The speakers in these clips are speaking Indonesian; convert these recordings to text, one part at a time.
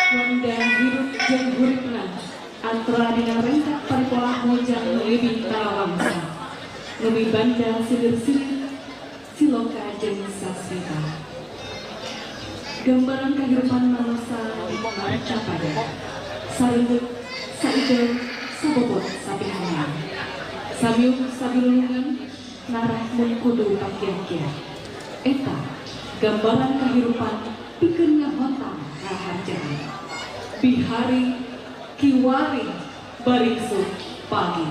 Wanda hidup jeung uripna antara dina rengkak paripola mojang lebih tarawangsa lebih banda silir-silir siloka jeung sasmita gambaran kehidupan manusia marca pada sarenggeuk saideu sabobot sabihangan sabiung sabilulungan narah mun kudu pakian-kian eta gambaran kehidupan pikeun ngahontang raharjana bihari kiwari baringsut pagi.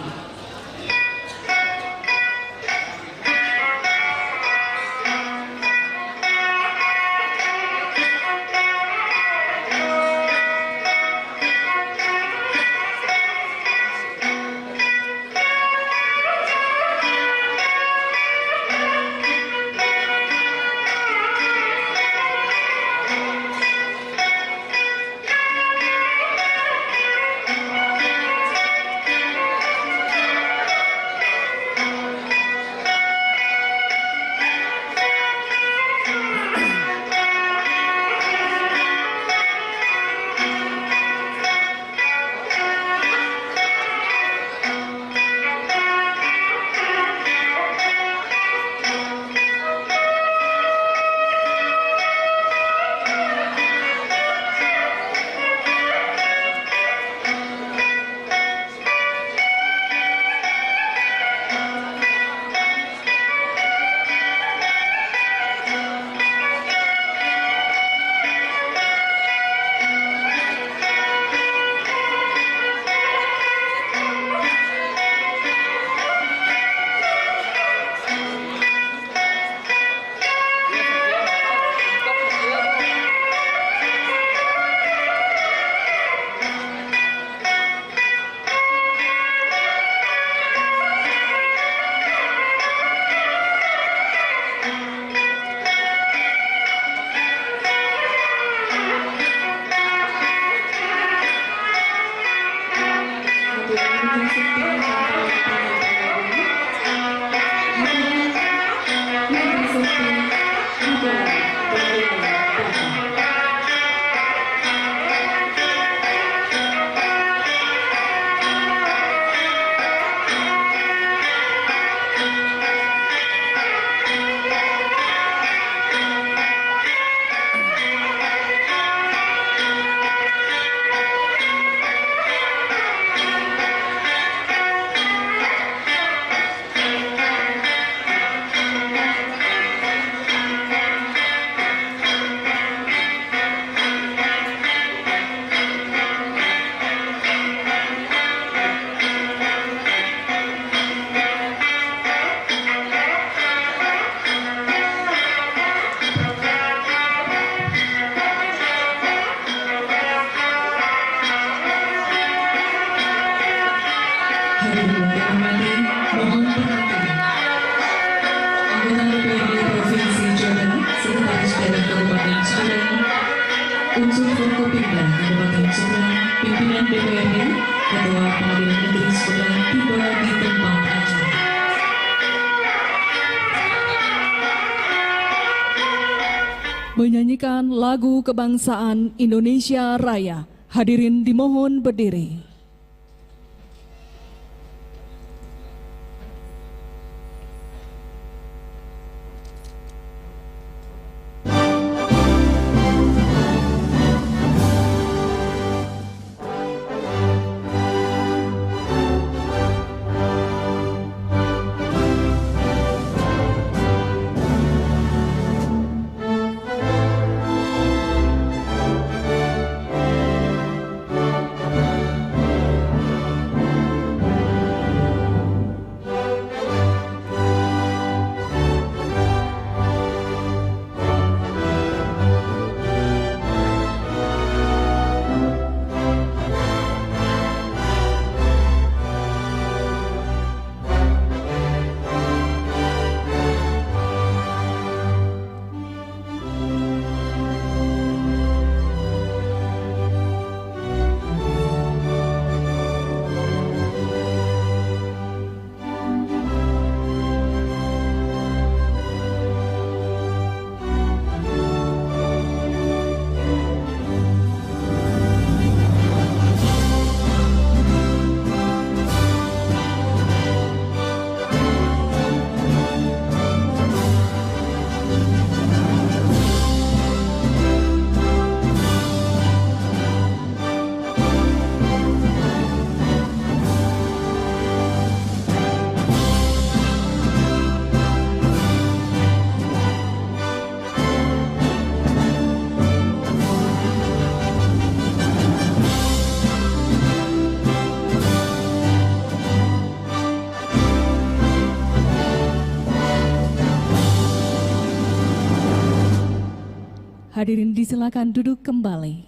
Unsur Forkopimda Kabupaten Seberang, pimpinan DPRD, Ketua Pengadilan Negeri Seberang tiba di tempat acara. Menyanyikan lagu kebangsaan Indonesia Raya, hadirin dimohon berdiri. Hadirin disilakan duduk kembali.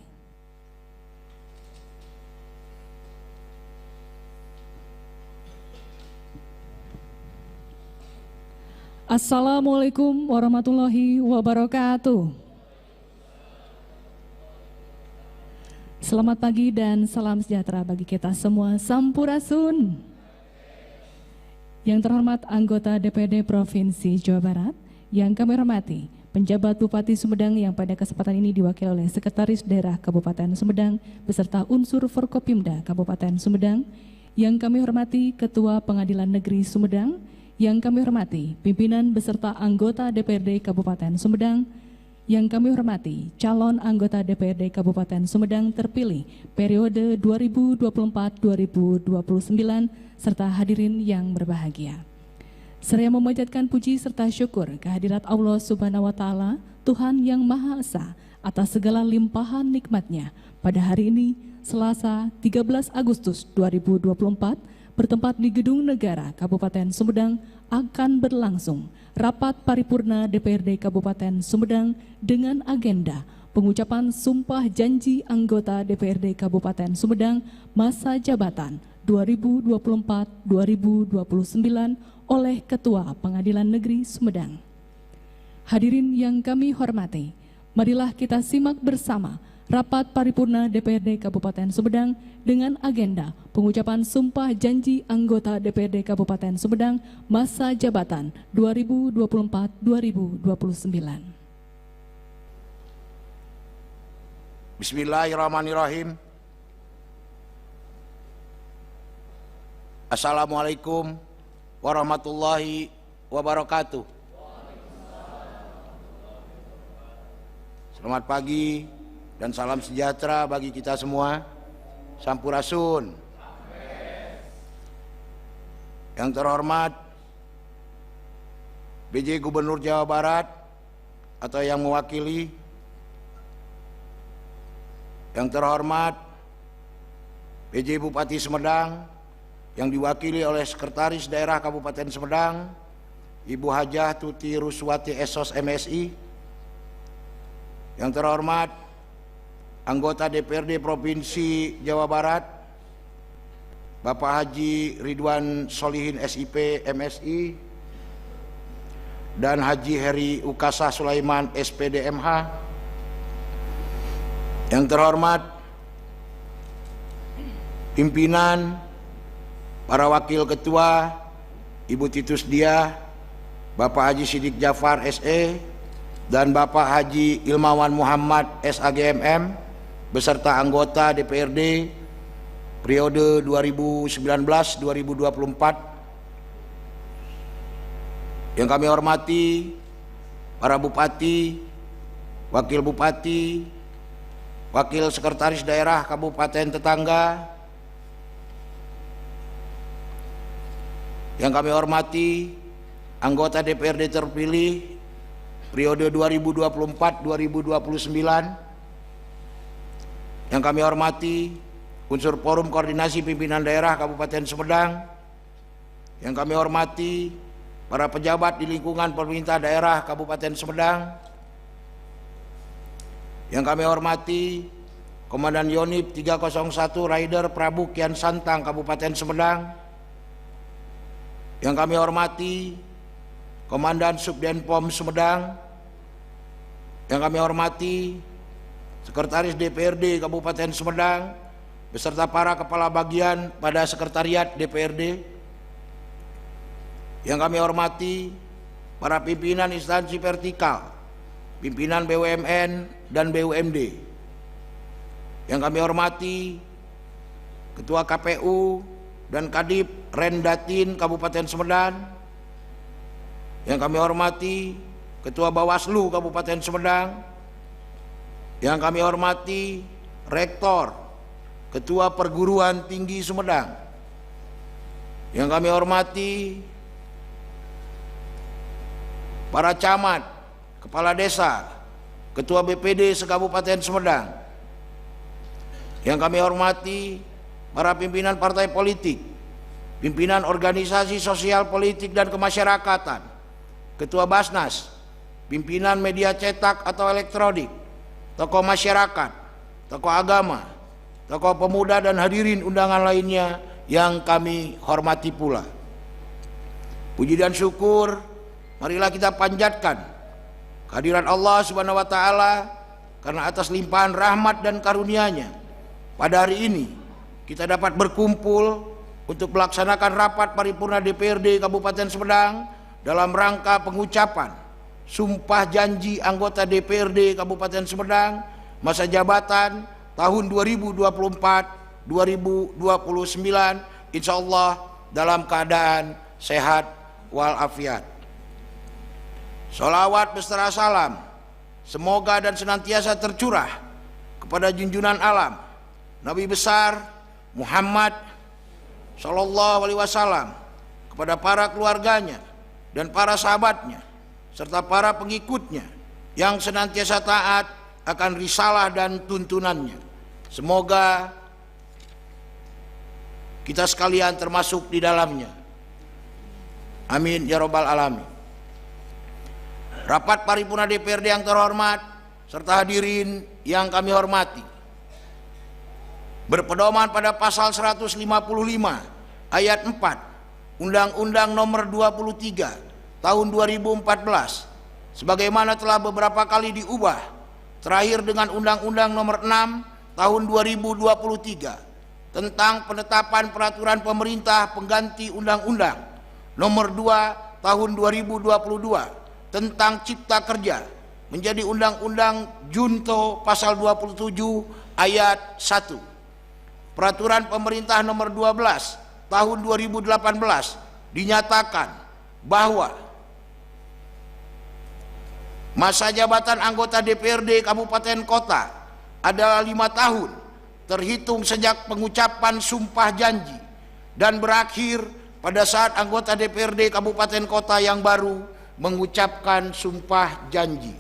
Assalamualaikum warahmatullahi wabarakatuh. Selamat pagi dan salam sejahtera bagi kita semua. Sampurasun. Yang terhormat anggota DPRD Provinsi Jawa Barat, yang kami hormati penjabat Bupati Sumedang yang pada kesempatan ini diwakili oleh Sekretaris Daerah Kabupaten Sumedang beserta unsur Forkopimda Kabupaten Sumedang, yang kami hormati Ketua Pengadilan Negeri Sumedang, yang kami hormati pimpinan beserta anggota DPRD Kabupaten Sumedang, yang kami hormati calon anggota DPRD Kabupaten Sumedang terpilih periode 2024-2029 serta hadirin yang berbahagia. Saya memanjatkan puji serta syukur kehadirat Allah Subhanahu wa Ta'ala, Tuhan yang Maha Esa, atas segala limpahan nikmat-Nya pada hari ini, Selasa 13 Agustus 2024, bertempat di Gedung Negara Kabupaten Sumedang, akan berlangsung rapat paripurna DPRD Kabupaten Sumedang dengan agenda pengucapan sumpah janji anggota DPRD Kabupaten Sumedang masa jabatan 2024-2029 oleh Ketua Pengadilan Negeri Sumedang. Hadirin yang kami hormati, marilah kita simak bersama rapat paripurna DPRD Kabupaten Sumedang dengan agenda pengucapan sumpah janji anggota DPRD Kabupaten Sumedang masa jabatan 2024-2029. Bismillahirrahmanirrahim. Assalamualaikum warahmatullahi wabarakatuh. Selamat pagi dan salam sejahtera bagi kita semua. Sampurasun. Yang terhormat BJ Gubernur Jawa Barat atau yang mewakili, yang terhormat BJ Bupati Sumedang yang diwakili oleh Sekretaris Daerah Kabupaten Sumedang, Ibu Hajah Tuti Ruswati Esos MSI, yang terhormat anggota DPRD Provinsi Jawa Barat, Bapak Haji Ridwan Solihin SIP MSI, dan Haji Heri Ukasa Sulaiman SPD MH, yang terhormat pimpinan, para wakil ketua, Ibu Titus Diah, Bapak Haji Sidik Jafar SE, dan Bapak Haji Ilmawan Muhammad SAGMM, beserta anggota DPRD periode 2019-2024. Yang kami hormati para bupati, wakil bupati, wakil sekretaris daerah kabupaten tetangga. Yang kami hormati anggota DPRD terpilih periode 2024-2029. Yang kami hormati unsur Forum Koordinasi Pimpinan Daerah Kabupaten Sumedang. Yang kami hormati para pejabat di lingkungan pemerintah daerah Kabupaten Sumedang. Yang kami hormati Komandan Yonif 301 Raider Prabu Kian Santang Kabupaten Sumedang. Yang kami hormati Komandan Subdenpom Sumedang. Yang kami hormati Sekretaris DPRD Kabupaten Sumedang beserta para kepala bagian pada Sekretariat DPRD. Yang kami hormati para pimpinan instansi vertikal, pimpinan BUMN dan BUMD. Yang kami hormati Ketua KPU dan Kadip Rendatin Kabupaten Sumedang. Yang kami hormati Ketua Bawaslu Kabupaten Sumedang. Yang kami hormati Rektor, Ketua Perguruan Tinggi Sumedang. Yang kami hormati para camat, kepala desa, Ketua BPD se-Kabupaten Sumedang. Yang kami hormati para pimpinan partai politik, pimpinan organisasi sosial politik dan kemasyarakatan, Ketua Basnas, pimpinan media cetak atau elektronik, tokoh masyarakat, tokoh agama, tokoh pemuda dan hadirin undangan lainnya yang kami hormati pula. Puji dan syukur marilah kita panjatkan kehadiran Allah Subhanahu wa taala karena atas limpahan rahmat dan karunia-Nya pada hari ini kita dapat berkumpul untuk melaksanakan rapat paripurna DPRD Kabupaten Sumedang dalam rangka pengucapan sumpah janji anggota DPRD Kabupaten Sumedang masa jabatan tahun 2024-2029 insyaallah dalam keadaan sehat walafiat. Sholawat beserta salam semoga dan senantiasa tercurah kepada junjungan alam Nabi besar Muhammad Sallallahu Alaihi Wasallam, kepada para keluarganya dan para sahabatnya serta para pengikutnya yang senantiasa taat akan risalah dan tuntunannya. Semoga kita sekalian termasuk di dalamnya. Amin ya robbal alamin. Rapat paripurna DPRD yang terhormat serta hadirin yang kami hormati, berpedoman pada pasal 155 ayat 4 Undang-Undang Nomor 23 Tahun 2014 sebagaimana telah beberapa kali diubah, terakhir dengan Undang-Undang Nomor 6 Tahun 2023 tentang penetapan peraturan pemerintah pengganti Undang-Undang Nomor 2 Tahun 2022 tentang Cipta Kerja menjadi Undang-Undang Junto pasal 27 ayat 1. Peraturan Pemerintah Nomor 12 Tahun 2018 dinyatakan bahwa masa jabatan anggota DPRD Kabupaten Kota adalah 5 tahun terhitung sejak pengucapan sumpah janji dan berakhir pada saat anggota DPRD Kabupaten Kota yang baru mengucapkan sumpah janji.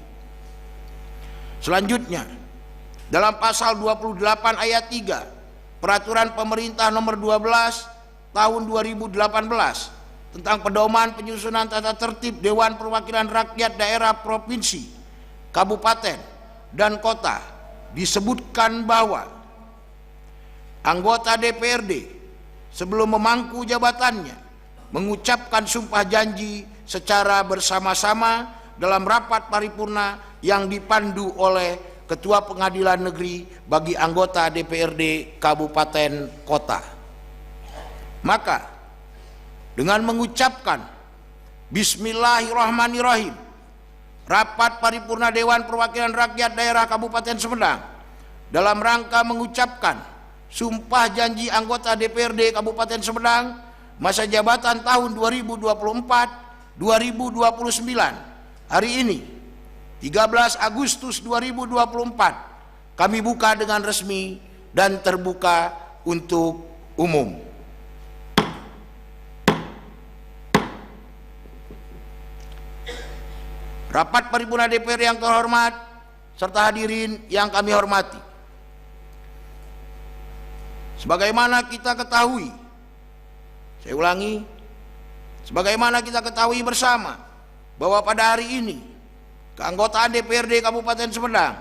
Selanjutnya, dalam pasal 28 ayat 3 Peraturan Pemerintah Nomor 12 Tahun 2018 tentang pedoman penyusunan tata tertib Dewan Perwakilan Rakyat Daerah Provinsi, Kabupaten, dan Kota disebutkan bahwa anggota DPRD sebelum memangku jabatannya mengucapkan sumpah janji secara bersama-sama dalam rapat paripurna yang dipandu oleh Ketua Pengadilan Negeri bagi anggota DPRD Kabupaten Kota. Maka dengan mengucapkan Bismillahirrahmanirrahim, rapat paripurna Dewan Perwakilan Rakyat Daerah Kabupaten Sumedang dalam rangka mengucapkan sumpah janji anggota DPRD Kabupaten Sumedang masa jabatan tahun 2024-2029 hari ini 13 Agustus 2024 kami buka dengan resmi dan terbuka untuk umum. Rapat paripurna DPR yang terhormat serta hadirin yang kami hormati, sebagaimana kita ketahui, saya ulangi, sebagaimana kita ketahui bersama bahwa pada hari ini keanggotaan DPRD Kabupaten Sumedang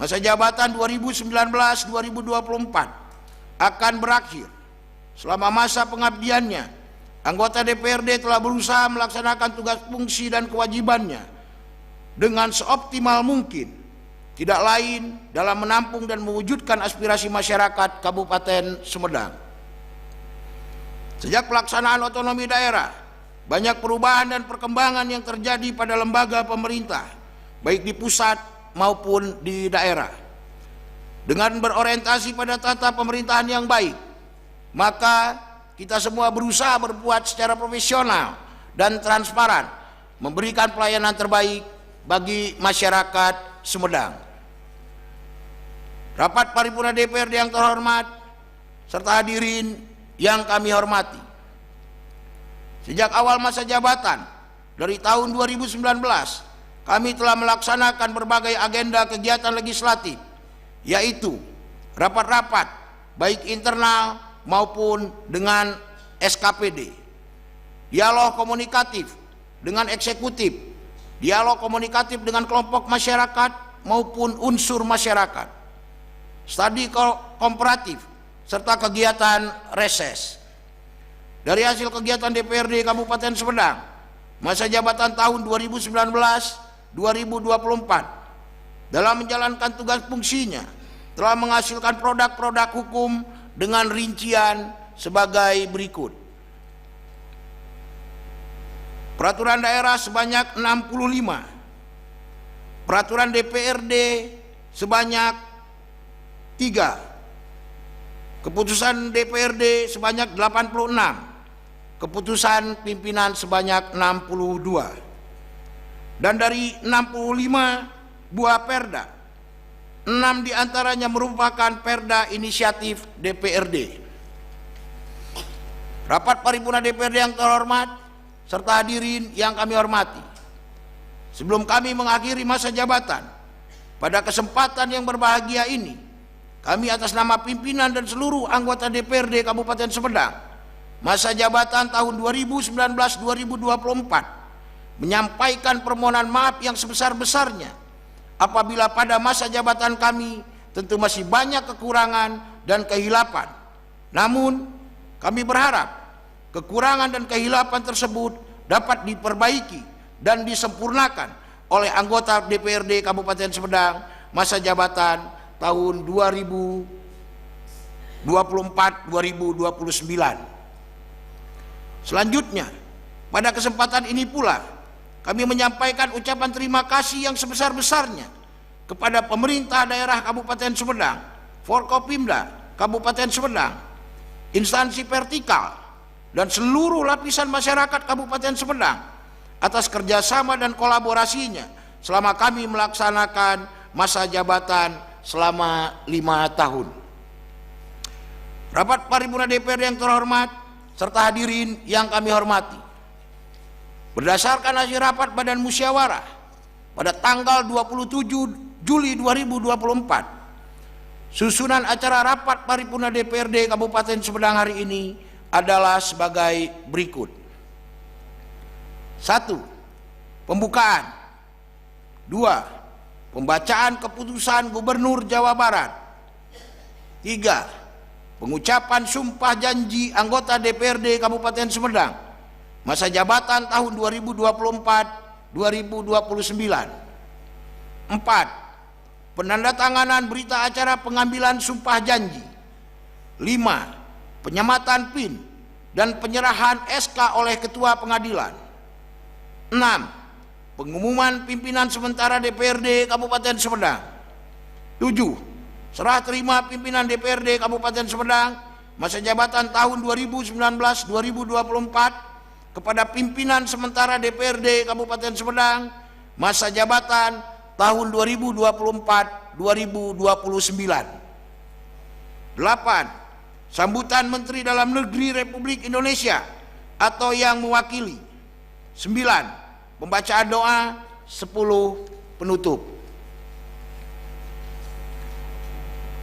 masa jabatan 2019-2024 akan berakhir. Selama masa pengabdiannya, anggota DPRD telah berusaha melaksanakan tugas fungsi dan kewajibannya dengan seoptimal mungkin, tidak lain dalam menampung dan mewujudkan aspirasi masyarakat Kabupaten Sumedang. Sejak pelaksanaan otonomi daerah, banyak perubahan dan perkembangan yang terjadi pada lembaga pemerintah, baik di pusat maupun di daerah. Dengan berorientasi pada tata pemerintahan yang baik, maka kita semua berusaha berbuat secara profesional dan transparan, memberikan pelayanan terbaik bagi masyarakat Sumedang. Rapat paripurna DPRD yang terhormat serta hadirin yang kami hormati, sejak awal masa jabatan dari tahun 2019 kami telah melaksanakan berbagai agenda kegiatan legislatif, yaitu rapat-rapat baik internal maupun dengan SKPD, dialog komunikatif dengan eksekutif, dialog komunikatif dengan kelompok masyarakat, maupun unsur masyarakat, studi komparatif, serta kegiatan reses. Dari hasil kegiatan DPRD Kabupaten Sumedang masa jabatan tahun 2019-2024 dalam menjalankan tugas fungsinya telah menghasilkan produk-produk hukum dengan rincian sebagai berikut. Peraturan daerah sebanyak 65, peraturan DPRD sebanyak 3, keputusan DPRD sebanyak 86, keputusan pimpinan sebanyak 62. Dan dari 65 buah perda, 6 diantaranya merupakan perda inisiatif DPRD. Rapat paripurna DPRD yang terhormat serta hadirin yang kami hormati, sebelum kami mengakhiri masa jabatan pada kesempatan yang berbahagia ini, kami atas nama pimpinan dan seluruh anggota DPRD Kabupaten Sumedang masa jabatan tahun 2019-2024 menyampaikan permohonan maaf yang sebesar-besarnya apabila pada masa jabatan kami tentu masih banyak kekurangan dan kehilapan. Namun kami berharap kekurangan dan kehilapan tersebut dapat diperbaiki dan disempurnakan oleh anggota DPRD Kabupaten Sumedang masa jabatan tahun 2024-2029. Selanjutnya, pada kesempatan ini pula kami menyampaikan ucapan terima kasih yang sebesar-besarnya kepada pemerintah daerah Kabupaten Sumedang, Forkopimda Kabupaten Sumedang, instansi vertikal, dan seluruh lapisan masyarakat Kabupaten Sumedang atas kerjasama dan kolaborasinya selama kami melaksanakan masa jabatan selama 5 tahun. Rapat paripurna DPRD yang terhormat serta hadirin yang kami hormati, berdasarkan hasil rapat Badan Musyawarah pada tanggal 27 Juli 2024, susunan acara rapat paripurna DPRD Kabupaten Sumedang hari ini adalah sebagai berikut. 1. Pembukaan. 2. Pembacaan keputusan Gubernur Jawa Barat. 3. Pengucapan sumpah janji anggota DPRD Kabupaten Sumedang masa jabatan tahun 2024-2029. 4. Penandatanganan berita acara pengambilan sumpah janji. 5. Penyematan PIN dan penyerahan SK oleh Ketua Pengadilan. 6. Pengumuman pimpinan sementara DPRD Kabupaten Sumedang. 7. Serah terima pimpinan DPRD Kabupaten Sumedang masa jabatan tahun 2019-2024 kepada pimpinan sementara DPRD Kabupaten Sumedang masa jabatan tahun 2024-2029. 8. Sambutan Menteri Dalam Negeri Republik Indonesia atau yang mewakili. 9. Pembacaan doa. 10. Penutup.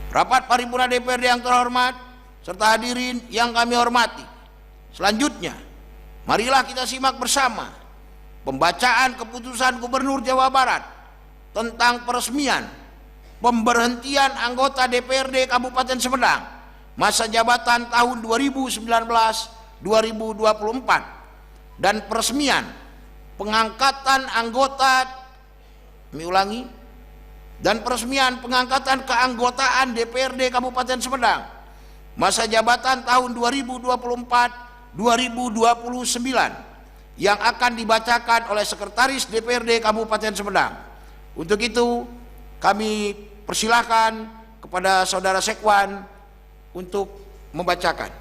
Rapat paripurna DPRD yang terhormat serta hadirin yang kami hormati, selanjutnya marilah kita simak bersama pembacaan keputusan Gubernur Jawa Barat tentang peresmian pemberhentian anggota DPRD Kabupaten Sumedang masa jabatan tahun 2019-2024 dan peresmian pengangkatan anggota keanggotaan DPRD Kabupaten Sumedang masa jabatan tahun 2024-2029 yang akan dibacakan oleh Sekretaris DPRD Kabupaten Sumedang. Untuk itu kami persilahkan kepada Saudara Sekwan untuk membacakan.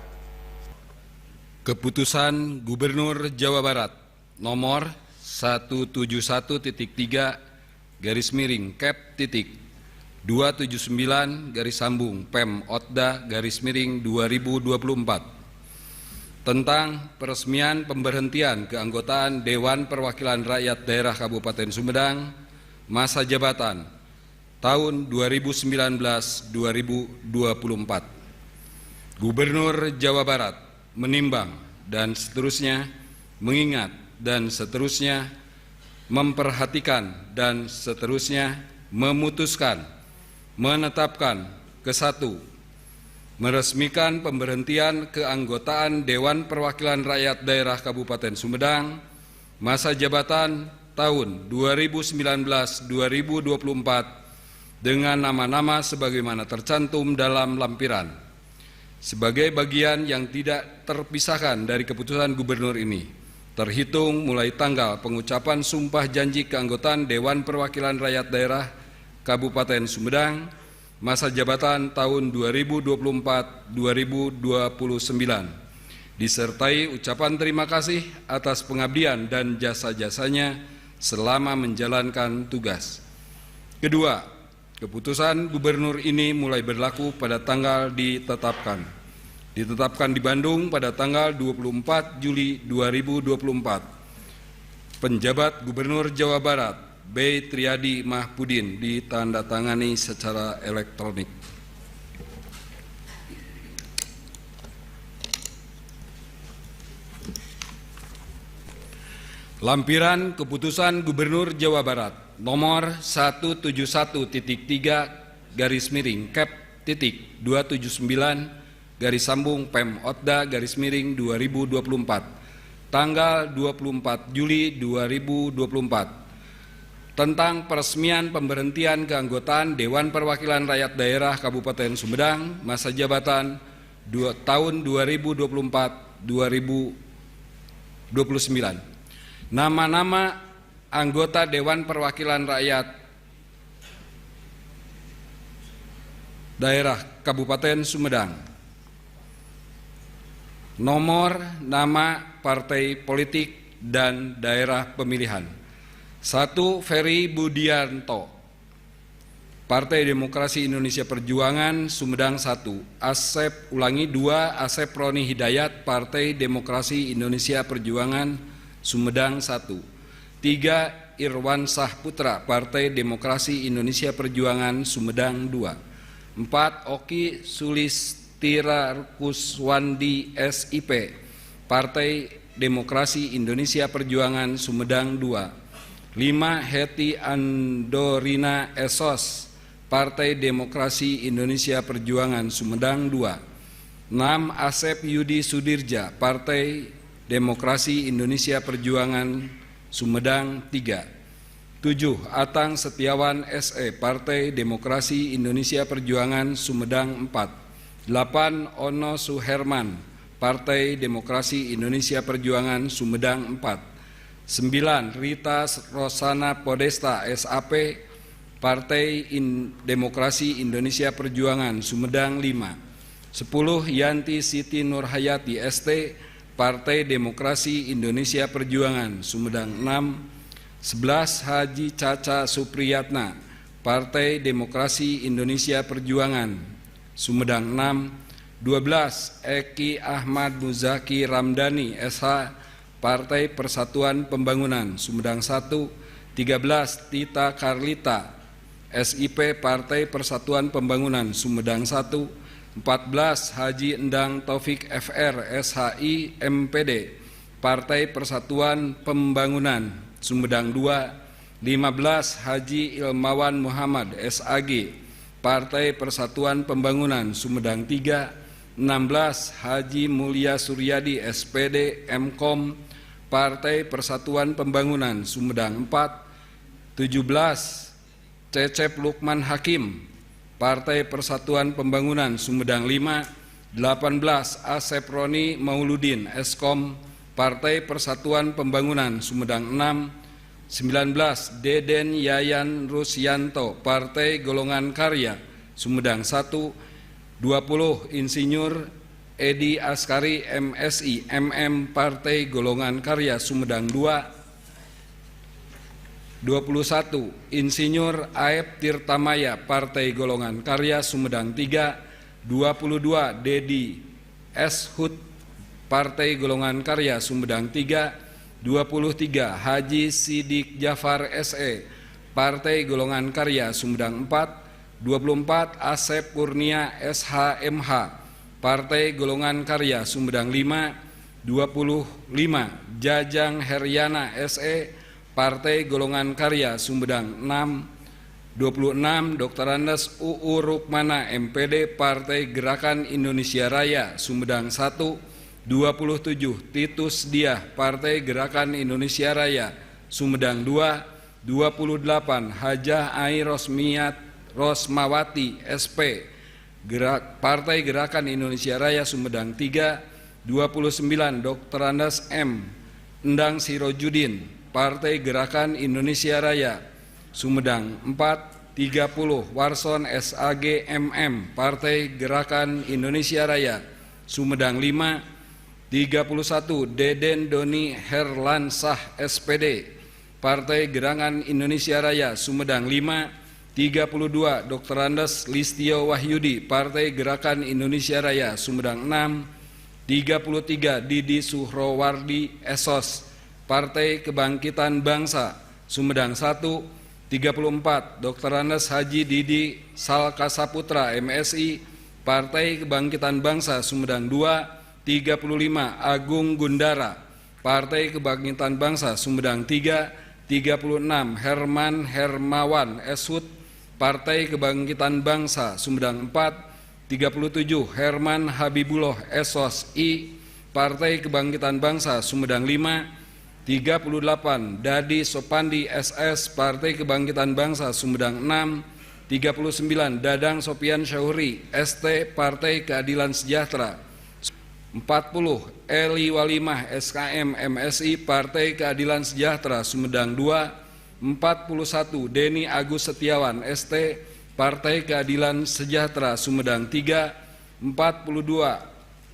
Keputusan Gubernur Jawa Barat nomor 179-2/Pem-Otda-2024 tentang peresmian pemberhentian keanggotaan Dewan Perwakilan Rakyat Daerah Kabupaten Sumedang masa jabatan tahun 2019-2024. Gubernur Jawa Barat menimbang dan seterusnya, mengingat dan seterusnya, memperhatikan dan seterusnya, memutuskan, menetapkan, ke-1, meresmikan pemberhentian keanggotaan Dewan Perwakilan Rakyat Daerah Kabupaten Sumedang masa jabatan tahun 2019-2024 dengan nama-nama sebagaimana tercantum dalam lampiran. Sebagai bagian yang tidak terpisahkan dari keputusan Gubernur ini, terhitung mulai tanggal pengucapan sumpah janji keanggotaan Dewan Perwakilan Rakyat Daerah Kabupaten Sumedang masa jabatan tahun 2024-2029, disertai ucapan terima kasih atas pengabdian dan jasa-jasanya selama menjalankan tugas. Kedua, keputusan Gubernur ini mulai berlaku pada tanggal ditetapkan di Bandung pada tanggal 24 Juli 2024. Penjabat Gubernur Jawa Barat B. Triadi Mahpudin ditandatangani secara elektronik. Lampiran Keputusan Gubernur Jawa Barat nomor 171-3-PEM-229-2024 tanggal 24 Juli 2024 tentang peresmian pemberhentian keanggotaan Dewan Perwakilan Rakyat Daerah Kabupaten Sumedang masa jabatan tahun 2024-2029. Nama-nama anggota Dewan Perwakilan Rakyat Daerah Kabupaten Sumedang. Nomor nama partai politik dan daerah pemilihan. 1. Ferry Budianto, Partai Demokrasi Indonesia Perjuangan Sumedang 1. Asep 2. Asep Roni Hidayat, Partai Demokrasi Indonesia Perjuangan Sumedang 1. 3. Irwan Sahputra, Partai Demokrasi Indonesia Perjuangan Sumedang 2. 4. Oki Sulistira Kuswandi SIP, Partai Demokrasi Indonesia Perjuangan Sumedang 2. 5. Heti Andorina Esos, Partai Demokrasi Indonesia Perjuangan Sumedang 2. 6. Asep Yudi Sudirja, Partai Demokrasi Indonesia Perjuangan Sumedang 3. 7. Atang Setiawan SE, Partai Demokrasi Indonesia Perjuangan Sumedang 4. 8. Ono Suherman, Partai Demokrasi Indonesia Perjuangan Sumedang 4. 9. Rita Rosana Podesta SAP, Partai Demokrasi Indonesia Perjuangan Sumedang 5. 10. Yanti Siti Nurhayati ST, Partai Demokrasi Indonesia Perjuangan Sumedang 6. 11. Haji Caca Supriyatna, Partai Demokrasi Indonesia Perjuangan Sumedang 6. 12. Eki Ahmad Muzaki Ramdhani SH, Partai Persatuan Pembangunan Sumedang 1. 13. Tita Karlita SIP, Partai Persatuan Pembangunan Sumedang 1. 14. Haji Endang Taufik FR SHI MPD, Partai Persatuan Pembangunan Sumedang 2. 15. Haji Ilmawan Muhammad SAG, Partai Persatuan Pembangunan Sumedang 3. 16. Haji Mulia Suryadi SPD MKOM, Partai Persatuan Pembangunan Sumedang 4. 17. Cecep Lukman Hakim, Partai Persatuan Pembangunan Sumedang 5. 18. Asep Roni Mauludin Eskom, Partai Persatuan Pembangunan Sumedang 6. 19. Deden Yayan Rusyanto, Partai Golongan Karya Sumedang 1. 20. Insinyur Edi Askari MSI MM, Partai Golongan Karya Sumedang 2. 21. Insinyur Aep Tirtamaya, Partai Golongan Karya Sumedang 3. 22. Dedi S. Hud, Partai Golongan Karya Sumedang 3. 23. Haji Sidik Jafar SE, Partai Golongan Karya Sumedang 4. 24. Asep Kurnia SHMH, Partai Golongan Karya Sumedang 5. 25. Jajang Heryana SE, Partai Golongan Karya Sumedang 6. 26 Dr. Andes UU Rukmana MPD Partai Gerakan Indonesia Raya Sumedang 1. 27 Titus Diah Partai Gerakan Indonesia Raya Sumedang 2. 28 Hajah Ai Rosmawati SP Partai Gerakan Indonesia Raya Sumedang 3. 29 Dr. Andes M. Endang Sirojudin Partai Gerakan Indonesia Raya Sumedang 4. 30 Warson SAG MM Partai Gerakan Indonesia Raya Sumedang 5. 31 Deden Doni Herlansah SPD Partai Gerakan Indonesia Raya Sumedang 5. 32 Dr. Andes Listio Wahyudi Partai Gerakan Indonesia Raya Sumedang 6. 33 Didi Suhrowardi Esos Partai Kebangkitan Bangsa Sumedang 1. 34 Dr. Andes Haji Didi Salkasaputra MSI Partai Kebangkitan Bangsa Sumedang 2. 35 Agung Gundara Partai Kebangkitan Bangsa Sumedang 3. 36 Herman Hermawan Eshut Partai Kebangkitan Bangsa Sumedang 4. 37 Herman Habibullah Esos I Partai Kebangkitan Bangsa Sumedang 5. 38 Dadi Sopandi SS Partai Kebangkitan Bangsa Sumedang 6. 39 Dadang Sopian Syahuri ST Partai Keadilan Sejahtera 40 Eli Walimah SKM MSI Partai Keadilan Sejahtera Sumedang 2. 41 Deni Agus Setiawan ST Partai Keadilan Sejahtera Sumedang 3. 42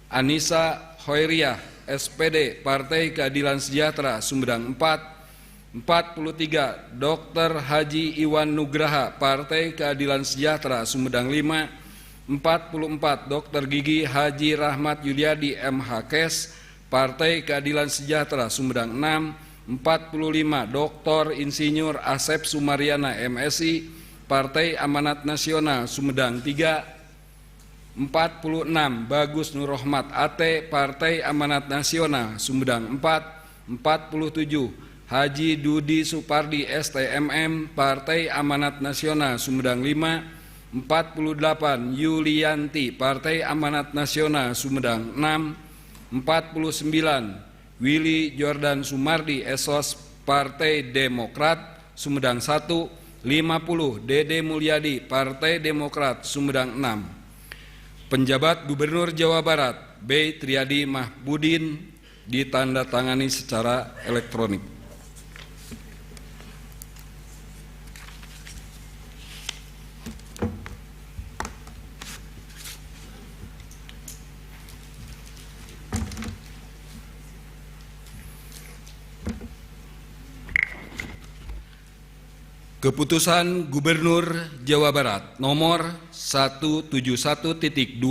Anissa Hoiriah SPD Partai Keadilan Sejahtera Sumedang 4. 43 Dr. Haji Iwan Nugraha Partai Keadilan Sejahtera Sumedang 5. 44 Dr. Gigi Haji Rahmat Yuliadi MHKes Partai Keadilan Sejahtera Sumedang 6. 45 Dr. Insinyur Asep Sumariana MSI Partai Amanat Nasional Sumedang 3. 46 Bagus Nurrohmat AT Partai Amanat Nasional Sumedang 4. 47 Haji Dudi Supardi STMM Partai Amanat Nasional Sumedang 5. 48 Yulianti Partai Amanat Nasional Sumedang 6. 49 Willy Jordan Sumardi Esos Partai Demokrat Sumedang 1. 50 Dede Mulyadi Partai Demokrat Sumedang 6. Penjabat Gubernur Jawa Barat B. Triadi Mahmudin ditandatangani secara elektronik. Keputusan Gubernur Jawa Barat nomor 171.2-337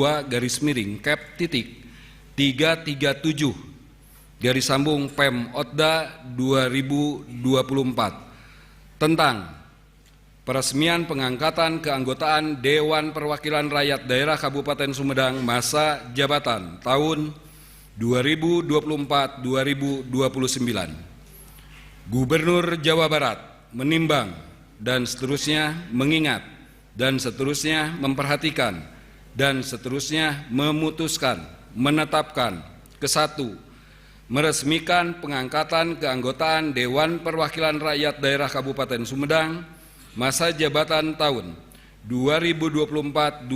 Pem Otda 2024 tentang peresmian pengangkatan keanggotaan Dewan Perwakilan Rakyat Daerah Kabupaten Sumedang masa jabatan tahun 2024-2029. Gubernur Jawa Barat menimbang dan seterusnya mengingat, dan seterusnya memperhatikan, dan seterusnya memutuskan, menetapkan. Ke-1, meresmikan pengangkatan keanggotaan Dewan Perwakilan Rakyat Daerah Kabupaten Sumedang masa jabatan tahun 2024-2029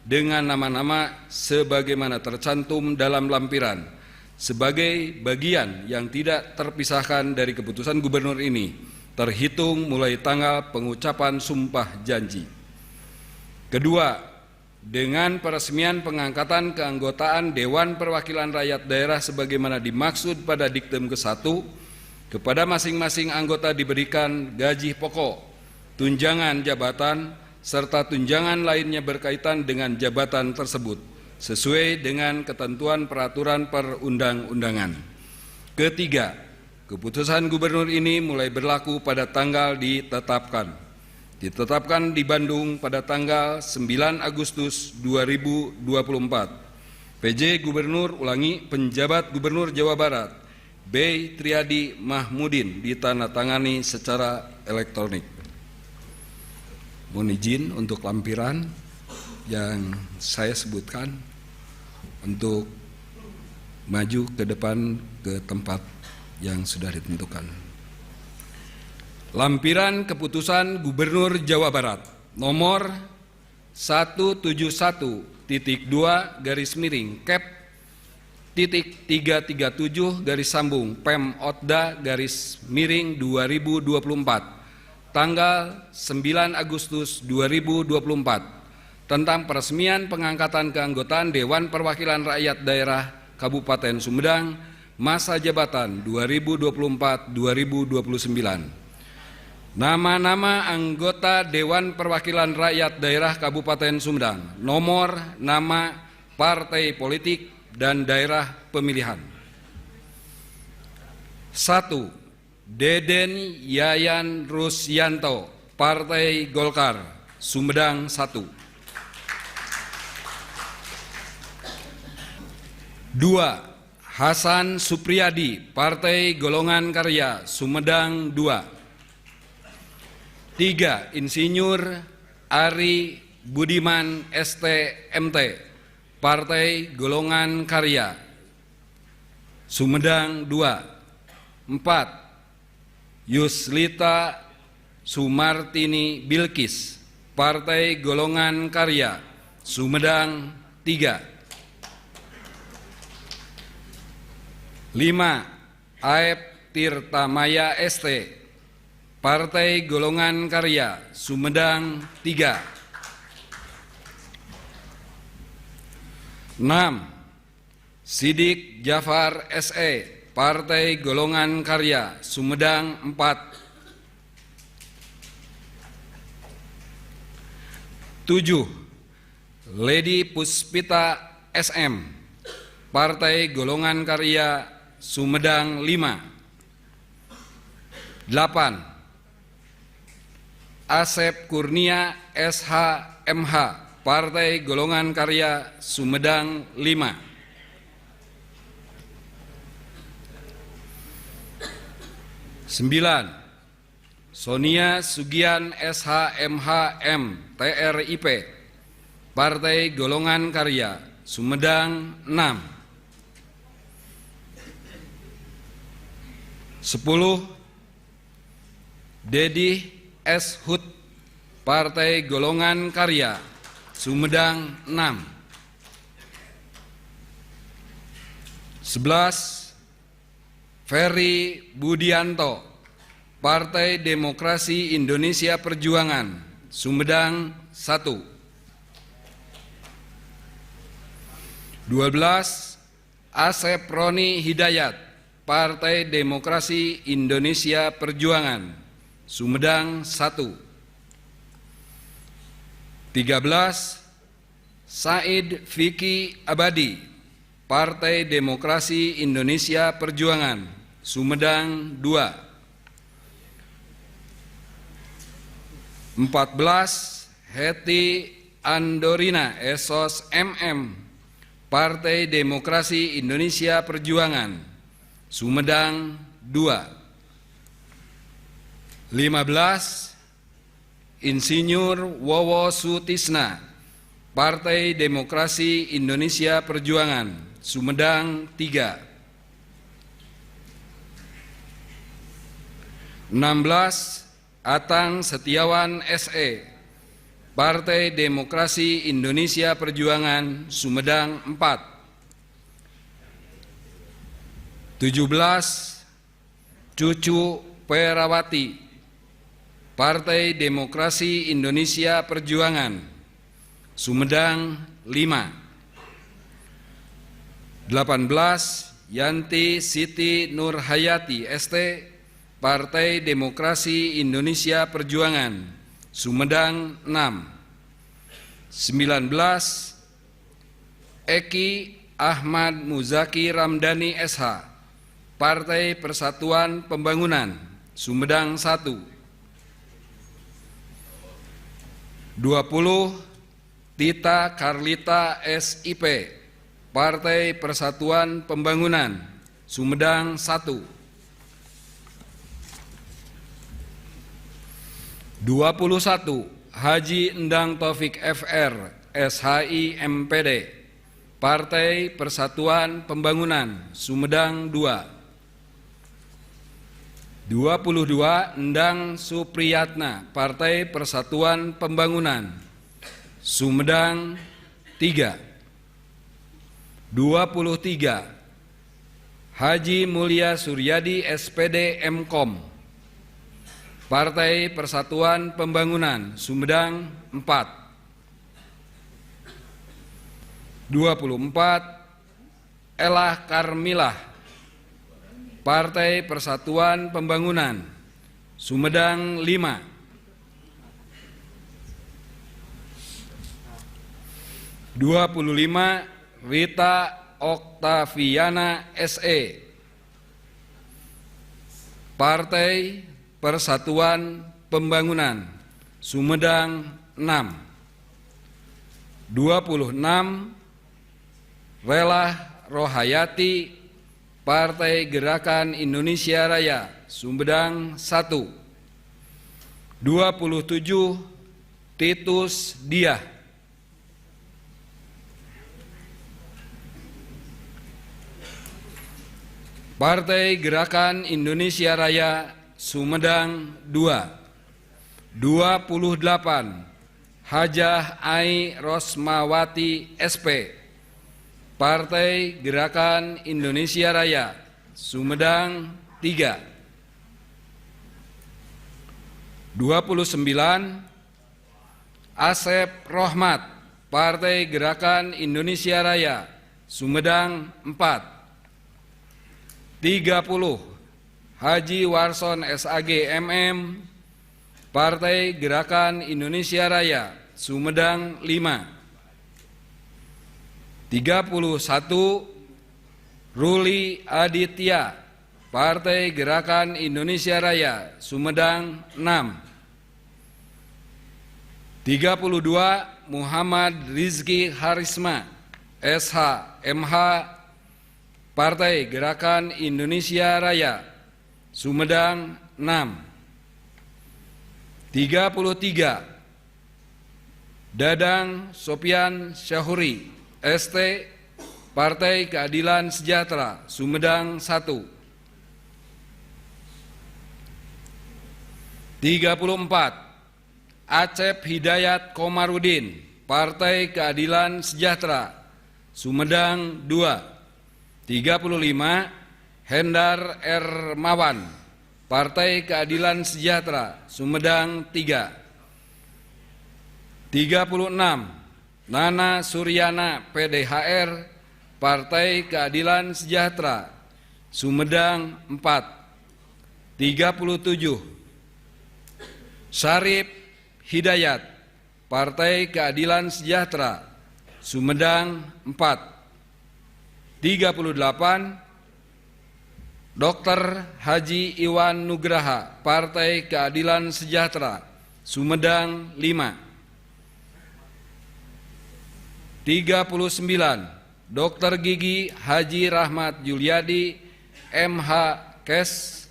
dengan nama-nama sebagaimana tercantum dalam lampiran sebagai bagian yang tidak terpisahkan dari keputusan gubernur ini terhitung mulai tanggal pengucapan sumpah janji. Kedua, dengan peresmian pengangkatan keanggotaan Dewan Perwakilan Rakyat Daerah sebagaimana dimaksud pada diktum ke-1, kepada masing-masing anggota diberikan gaji pokok, tunjangan jabatan, serta tunjangan lainnya berkaitan dengan jabatan tersebut, sesuai dengan ketentuan peraturan perundang-undangan. Ketiga, keputusan gubernur ini mulai berlaku pada tanggal ditetapkan. Ditetapkan di Bandung pada tanggal 9 Agustus 2024. PJ Gubernur penjabat Gubernur Jawa Barat B. Triadi Mahmudin ditandatangani secara elektronik. Mohon izin untuk lampiran yang saya sebutkan untuk maju ke depan ke tempat yang sudah ditentukan. Lampiran keputusan Gubernur Jawa Barat nomor 171.2/Kep.337 Pem Otda _2024 tanggal 9 Agustus 2024 tentang peresmian pengangkatan keanggotaan Dewan Perwakilan Rakyat Daerah Kabupaten Sumedang masa jabatan 2024-2029. Nama-nama anggota Dewan Perwakilan Rakyat Daerah Kabupaten Sumedang, nomor, nama, partai politik, dan daerah pemilihan. 1. Deden Yayan Rusyanto, Partai Golkar, Sumedang 1. 2. Hasan Supriyadi, Partai Golongan Karya, Sumedang 2. 3. Insinyur Ari Budiman ST.MT, Partai Golongan Karya, Sumedang 2. 4. Yuslita Sumartini Bilkis, Partai Golongan Karya, Sumedang 3. 5. Aep Tirtamaya ST, Partai Golongan Karya, Sumedang 3. 6. Sidik Jafar SE, Partai Golongan Karya, Sumedang 4. 7. Lady Puspita SM, Partai Golongan Karya, Sumedang 5. 8. Asep Kurnia SH.MH, Partai Golongan Karya, Sumedang 5. 9. Sonia Sugian SH.MH.M, TRIP, Partai Golongan Karya, Sumedang 6. 10. Dedi S. Hud, Partai Golongan Karya, Sumedang 6. 11. Ferry Budianto, Partai Demokrasi Indonesia Perjuangan, Sumedang 1. 12. Asep Roni Hidayat, Partai Demokrasi Indonesia Perjuangan, Sumedang 1. 13. Said Fikri Abadi, Partai Demokrasi Indonesia Perjuangan, Sumedang 2. 14. Heti Andorina Esos MM, Partai Demokrasi Indonesia Perjuangan, Sumedang 2. 15. Insinyur Wowo Sutisna, Partai Demokrasi Indonesia Perjuangan, Sumedang 3. 16. Atang Setiawan SE, Partai Demokrasi Indonesia Perjuangan, Sumedang 4. 17. Cucu Perawati, Partai Demokrasi Indonesia Perjuangan, Sumedang 5. 18. Yanti Siti Nurhayati ST, Partai Demokrasi Indonesia Perjuangan, Sumedang 6. 19. Eki Ahmad Muzaki Ramdhani SH, Partai Persatuan Pembangunan, Sumedang 1. 20. Tita Karlita SIP, Partai Persatuan Pembangunan, Sumedang 1. 21. Haji Endang Taufik FR, SHI MPD, Partai Persatuan Pembangunan, Sumedang 2. 22 Endang Supriyatna, Partai Persatuan Pembangunan, Sumedang 3. 23 Haji Mulya Suryadi SPD Mkom, Partai Persatuan Pembangunan, Sumedang 4. 24 Elah Karmilah, Partai Persatuan Pembangunan, Sumedang 5. 25 Rita Oktaviana SE, Partai Persatuan Pembangunan, Sumedang 6. 26 Relah Rohayati, Partai Gerakan Indonesia Raya, Sumedang 1. 27 Titus Diah, Partai Gerakan Indonesia Raya, Sumedang 2. 28 Hajah Ai Rosmawati SP, Partai Gerakan Indonesia Raya, Sumedang 3. 29 Asep Rohmat, Partai Gerakan Indonesia Raya, Sumedang 4. 30 Haji Warson SAG MM, Partai Gerakan Indonesia Raya, Sumedang 5. 31 Ruli Aditya, Partai Gerakan Indonesia Raya, Sumedang 6. 32 Muhammad Rizki Harisma SH MH, Partai Gerakan Indonesia Raya, Sumedang 6. 33 Dadang Sopian Syahuri ST, Partai Keadilan Sejahtera, Sumedang 1. 34 Acep Hidayat Komarudin, Partai Keadilan Sejahtera, Sumedang 2. 35 Hendar Ermawan, Partai Keadilan Sejahtera, Sumedang 3. 36 Nana Suryana PDHR, Partai Keadilan Sejahtera, Sumedang 4. 37 Syarif Hidayat, Partai Keadilan Sejahtera, Sumedang 4. 38 Dr. Haji Iwan Nugraha, Partai Keadilan Sejahtera, Sumedang 5. 39 Dr. Gigi Haji Rahmat Juliadi MH Kes,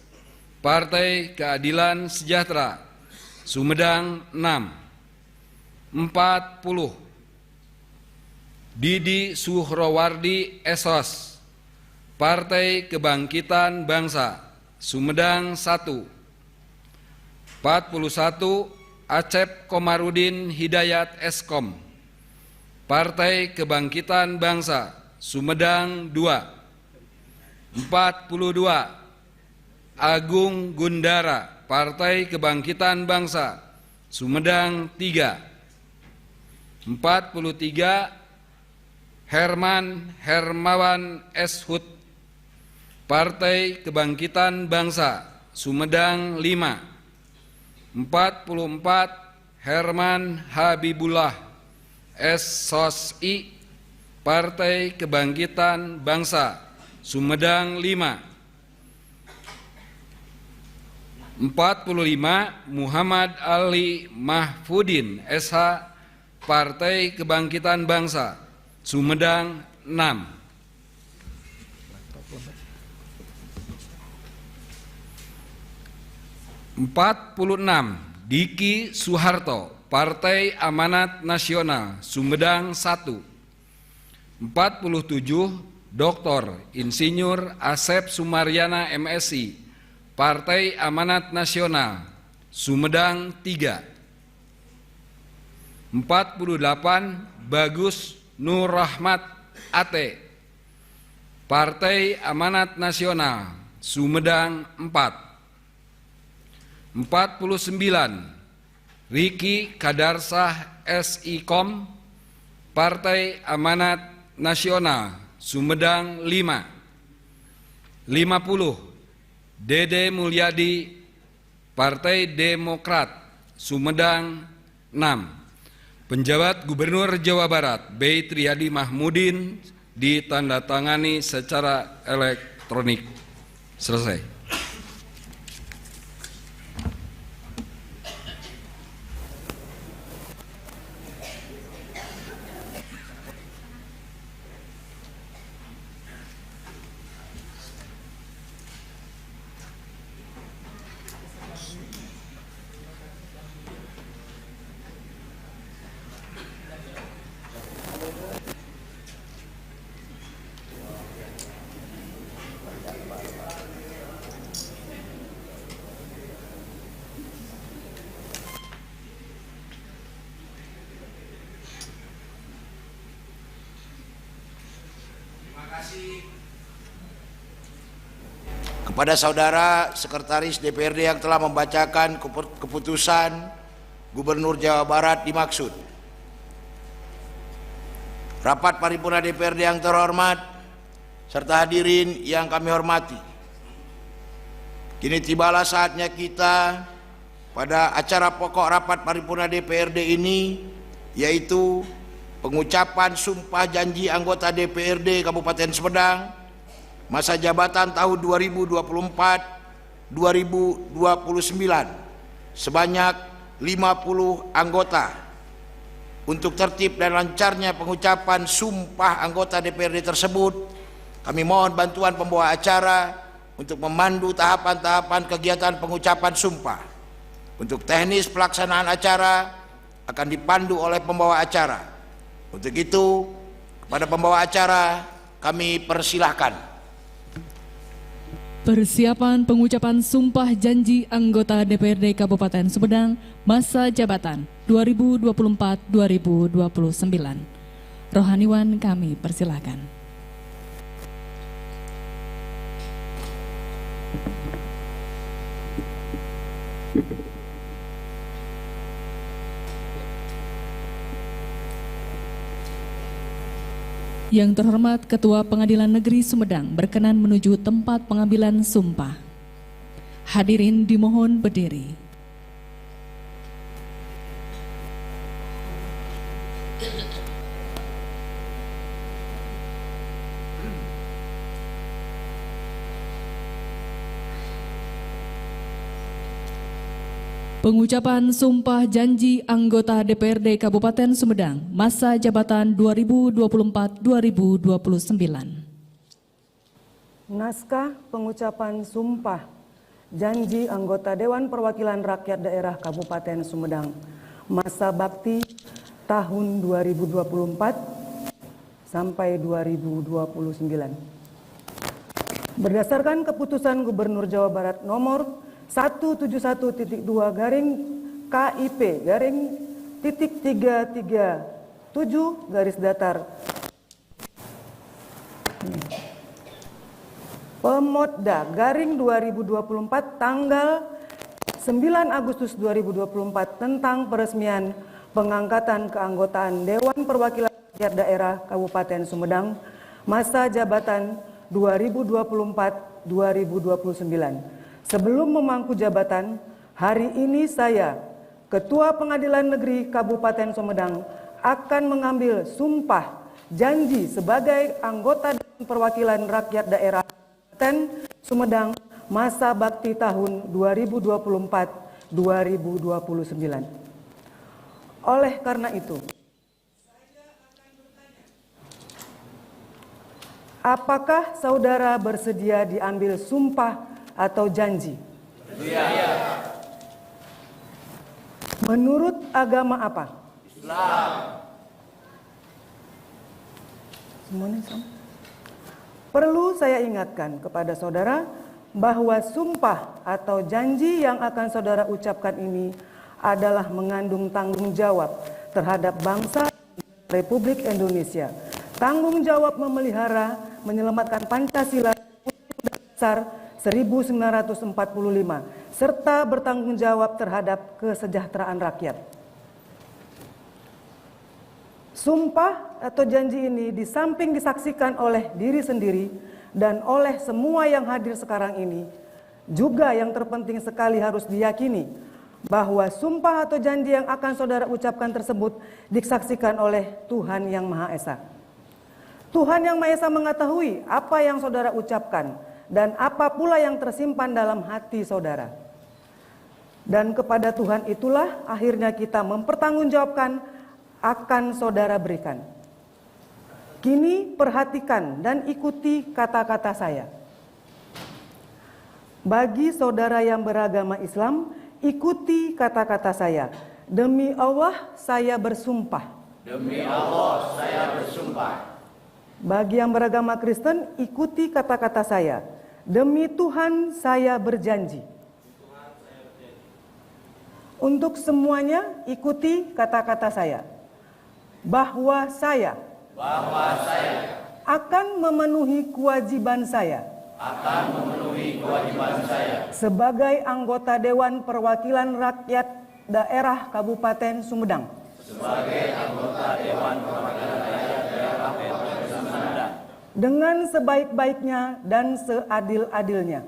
Partai Keadilan Sejahtera, Sumedang 6. 40 Didi Suhrowardi Esos, Partai Kebangkitan Bangsa, Sumedang 1. 41 Acep Komarudin Hidayat Eskom, Partai Kebangkitan Bangsa, Sumedang 2. 42 Agung Gundara, Partai Kebangkitan Bangsa, Sumedang 3. 43 Herman Hermawan Eshut, Partai Kebangkitan Bangsa, Sumedang 5. 44 Herman Habibullah SOSI, Partai Kebangkitan Bangsa, Sumedang 5. 45 Muhammad Ali Mahfudin SH, Partai Kebangkitan Bangsa, Sumedang 6. 46 Diki Suharto, Partai Amanat Nasional Sumedang 1. 47 Dr. Insinyur Asep Sumaryana MSI, Partai Amanat Nasional Sumedang 3. 48 Bagus Nur Rahmat AT, Partai Amanat Nasional Sumedang 4. 49 Riki Kadarsah SIKOM, Partai Amanat Nasional Sumedang 5. 50 Dede Mulyadi, Partai Demokrat Sumedang 6. Penjabat Gubernur Jawa Barat B. Triadi Mahmudin ditandatangani secara elektronik. Selesai. Kepada saudara Sekretaris DPRD yang telah membacakan keputusan Gubernur Jawa Barat dimaksud. Rapat paripurna DPRD yang terhormat serta hadirin yang kami hormati. Kini tibalah saatnya kita pada acara pokok rapat paripurna DPRD ini, yaitu pengucapan sumpah janji anggota DPRD Kabupaten Sumedang masa jabatan tahun 2024-2029 sebanyak 50 anggota. Untuk tertib dan lancarnya pengucapan sumpah anggota DPRD tersebut, kami mohon bantuan pembawa acara untuk memandu tahapan-tahapan kegiatan pengucapan sumpah. Untuk teknis pelaksanaan acara akan dipandu oleh pembawa acara. Untuk itu, kepada pembawa acara kami persilahkan. Persiapan pengucapan sumpah janji anggota DPRD Kabupaten Sumedang masa jabatan 2024-2029. Rohaniwan kami persilahkan. Yang terhormat Ketua Pengadilan Negeri Sumedang berkenan menuju tempat pengambilan sumpah. Hadirin dimohon berdiri. Pengucapan sumpah janji anggota DPRD Kabupaten Sumedang masa jabatan 2024-2029. Naskah pengucapan sumpah janji anggota Dewan Perwakilan Rakyat Daerah Kabupaten Sumedang masa bakti tahun 2024 sampai 2029. Berdasarkan keputusan Gubernur Jawa Barat nomor 171.2 garing KIP garing titik 337 garis datar Pemodda garing 2024 tanggal 9 Agustus 2024 tentang peresmian pengangkatan keanggotaan Dewan Perwakilan Rakyat Daerah Kabupaten Sumedang masa jabatan 2024-2029. Sebelum memangku jabatan, hari ini saya, Ketua Pengadilan Negeri Kabupaten Sumedang, akan mengambil sumpah janji sebagai anggota Dewan Perwakilan Rakyat Daerah Kabupaten Sumedang masa bakti tahun 2024-2029. Oleh karena itu, apakah saudara bersedia diambil sumpah atau janji? menurut agama apa? Islam. Semuanya sama. Perlu saya ingatkan kepada saudara bahwa sumpah atau janji yang akan saudara ucapkan ini adalah mengandung tanggung jawab terhadap bangsa Republik Indonesia. Tanggung jawab memelihara, menyelamatkan Pancasila Undang-Undang Dasar 1945 serta bertanggung jawab terhadap kesejahteraan rakyat. Sumpah atau janji ini di samping disaksikan oleh diri sendiri dan oleh semua yang hadir sekarang ini, juga yang terpenting sekali harus diyakini bahwa sumpah atau janji yang akan saudara ucapkan tersebut disaksikan oleh Tuhan Yang Maha Esa. Tuhan Yang Maha Esa mengetahui apa yang saudara ucapkan dan apa pula yang tersimpan dalam hati saudara. Dan kepada Tuhan itulah akhirnya kita mempertanggungjawabkan akan saudara berikan. Kini perhatikan dan ikuti kata-kata saya. Bagi saudara yang beragama Islam, ikuti kata-kata saya. Demi Allah saya bersumpah. Demi Allah saya bersumpah. Bagi yang beragama Kristen, ikuti kata-kata saya. Demi Tuhan saya berjanji. Untuk semuanya ikuti kata-kata saya. Bahwa saya akan memenuhi kewajiban saya sebagai anggota Dewan Perwakilan Rakyat Daerah Kabupaten Sumedang dengan sebaik-baiknya dan seadil-adilnya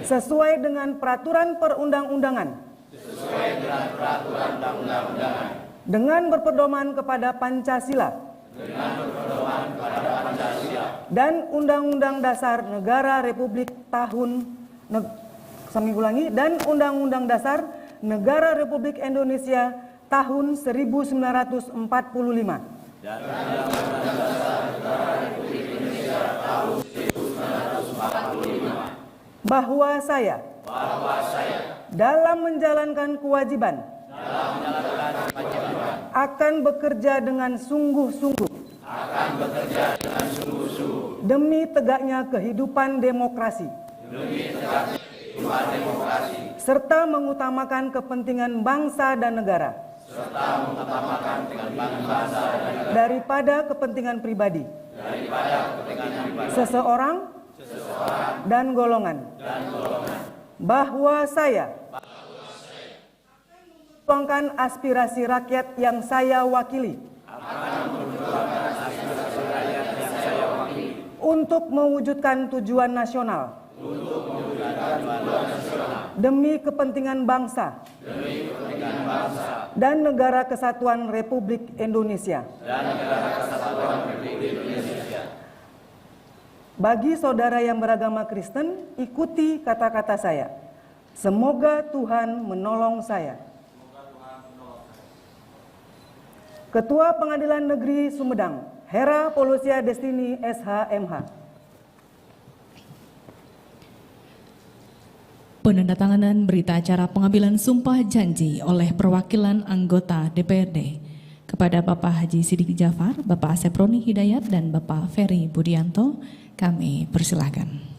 sesuai dengan peraturan perundang-undangan dengan berpedoman kepada Pancasila dan Undang-Undang Dasar Negara Republik dan Undang-Undang Dasar Negara Republik Indonesia tahun 1945. Bahwa saya dalam menjalankan kewajiban akan bekerja dengan sungguh-sungguh demi tegaknya kehidupan demokrasi serta mengutamakan kepentingan bangsa dan negara daripada kepentingan pribadi seseorang dan golongan. Bahwa saya memperjuangkan aspirasi rakyat yang saya wakili untuk mewujudkan tujuan nasional demi kepentingan bangsa dan negara kesatuan Republik Indonesia. Bagi saudara yang beragama Kristen, ikuti kata-kata saya. Semoga Tuhan menolong saya. Ketua Pengadilan Negeri Sumedang, Hera Polusia Destini SH.MH. Penandatanganan berita acara pengambilan sumpah janji oleh perwakilan anggota DPRD kepada Bapak Haji Sidik Jafar, Bapak Asep Roni Hidayat, dan Bapak Ferry Budianto, kami persilahkan.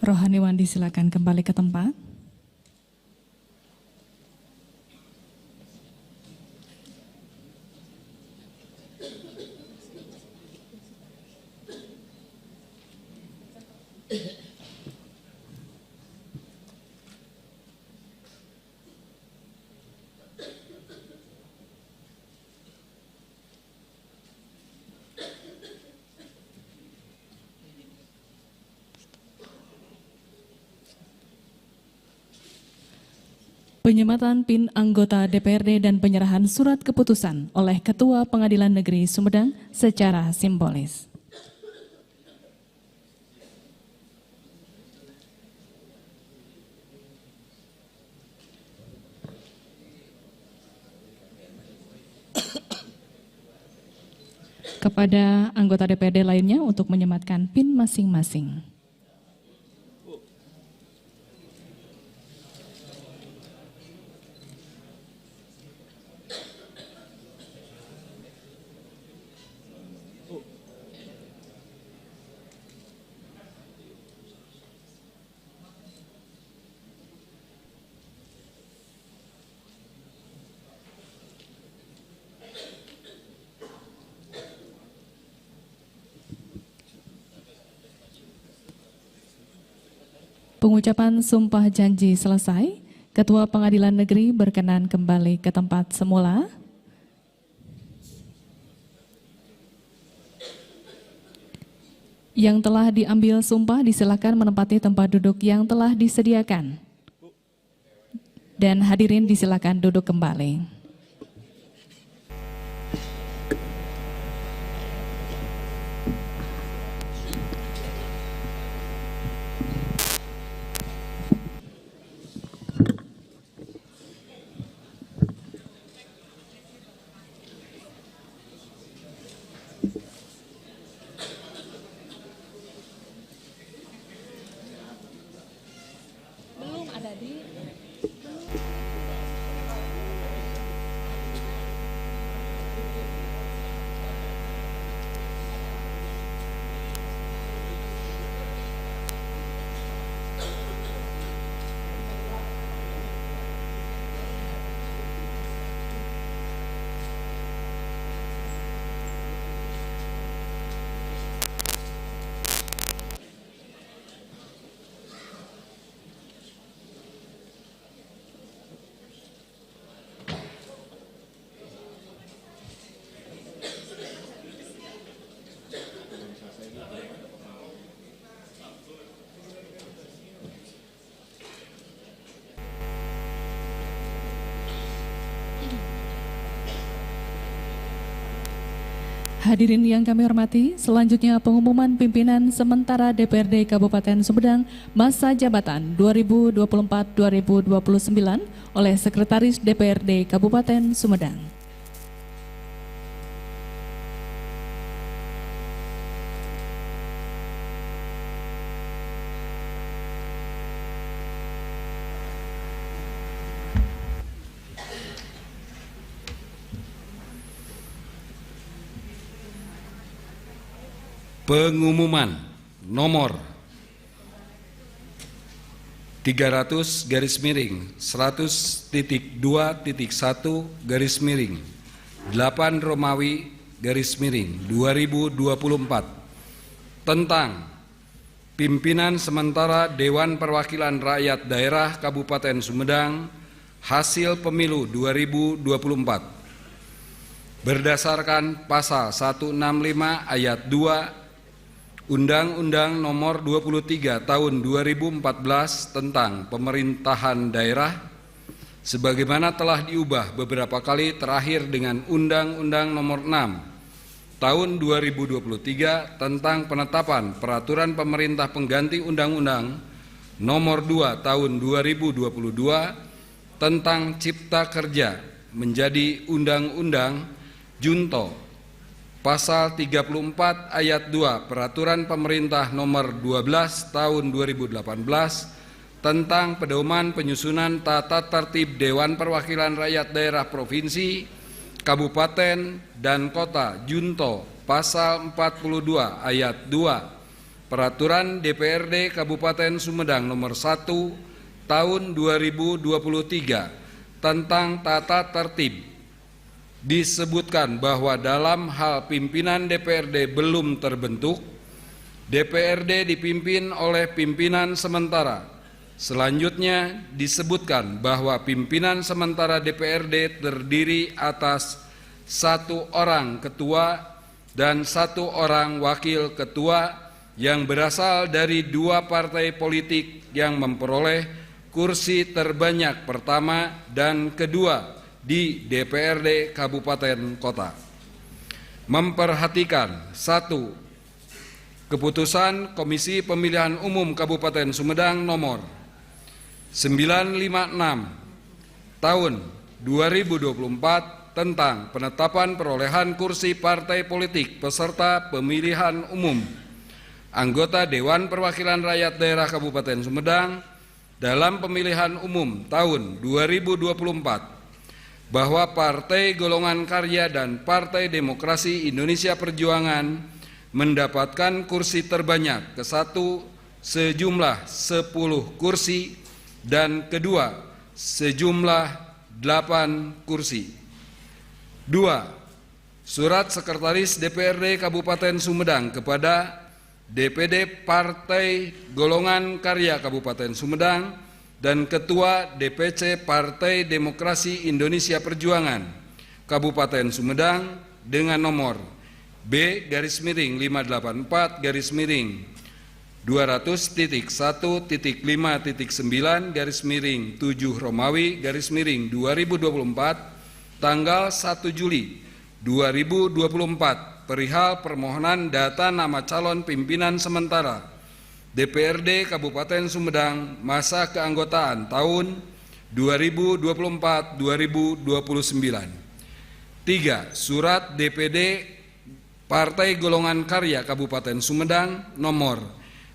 Rohaniwan disilakan kembali ke tempat. Penyematan PIN anggota DPRD dan penyerahan surat keputusan oleh Ketua Pengadilan Negeri Sumedang secara simbolis. Kepada anggota DPRD lainnya untuk menyematkan PIN masing-masing. Pengucapan sumpah janji selesai, Ketua Pengadilan Negeri berkenan kembali ke tempat semula. Yang telah diambil sumpah disilakan menempati tempat duduk yang telah disediakan. Dan hadirin disilakan duduk kembali. Hadirin yang kami hormati, selanjutnya pengumuman pimpinan sementara DPRD Kabupaten Sumedang masa jabatan 2024-2029 oleh Sekretaris DPRD Kabupaten Sumedang. Pengumuman nomor 300/100.2.1/8 Romawi/2024 tentang pimpinan sementara Dewan Perwakilan Rakyat Daerah Kabupaten Sumedang hasil pemilu 2024 berdasarkan pasal 165 ayat 2 Undang-Undang Nomor 23 Tahun 2014 tentang Pemerintahan Daerah, sebagaimana telah diubah beberapa kali terakhir dengan Undang-Undang Nomor 6 Tahun 2023 tentang penetapan Peraturan Pemerintah Pengganti Undang-Undang Nomor 2 Tahun 2022 tentang Cipta Kerja menjadi Undang-Undang Junto. Pasal 34 ayat 2 Peraturan Pemerintah Nomor 12 Tahun 2018 tentang pedoman penyusunan tata tertib Dewan Perwakilan Rakyat Daerah Provinsi, Kabupaten, dan Kota Junto. Pasal 42 ayat 2 Peraturan DPRD Kabupaten Sumedang Nomor 1 Tahun 2023 tentang tata tertib, disebutkan bahwa dalam hal pimpinan DPRD belum terbentuk, DPRD dipimpin oleh pimpinan sementara. Selanjutnya disebutkan bahwa pimpinan sementara DPRD terdiri atas 1 orang ketua dan 1 orang wakil ketua yang berasal dari 2 partai politik yang memperoleh kursi terbanyak pertama dan kedua di DPRD Kabupaten Kota. Memperhatikan 1. Keputusan Komisi Pemilihan Umum Kabupaten Sumedang nomor 956 tahun 2024 tentang penetapan perolehan kursi partai politik peserta pemilihan umum anggota Dewan Perwakilan Rakyat Daerah Kabupaten Sumedang dalam pemilihan umum tahun 2024 bahwa Partai Golongan Karya dan Partai Demokrasi Indonesia Perjuangan mendapatkan kursi terbanyak ke-1 sejumlah 10 kursi dan kedua sejumlah 8 kursi. 2. Surat Sekretaris DPRD Kabupaten Sumedang kepada DPD Partai Golongan Karya Kabupaten Sumedang dan Ketua DPC Partai Demokrasi Indonesia Perjuangan Kabupaten Sumedang dengan nomor B/200.5.4-1.9/7 tanggal 1 Juli 2024 perihal permohonan data nama calon pimpinan sementara DPRD Kabupaten Sumedang masa keanggotaan tahun 2024-2029. 3. Surat DPD Partai Golongan Karya Kabupaten Sumedang nomor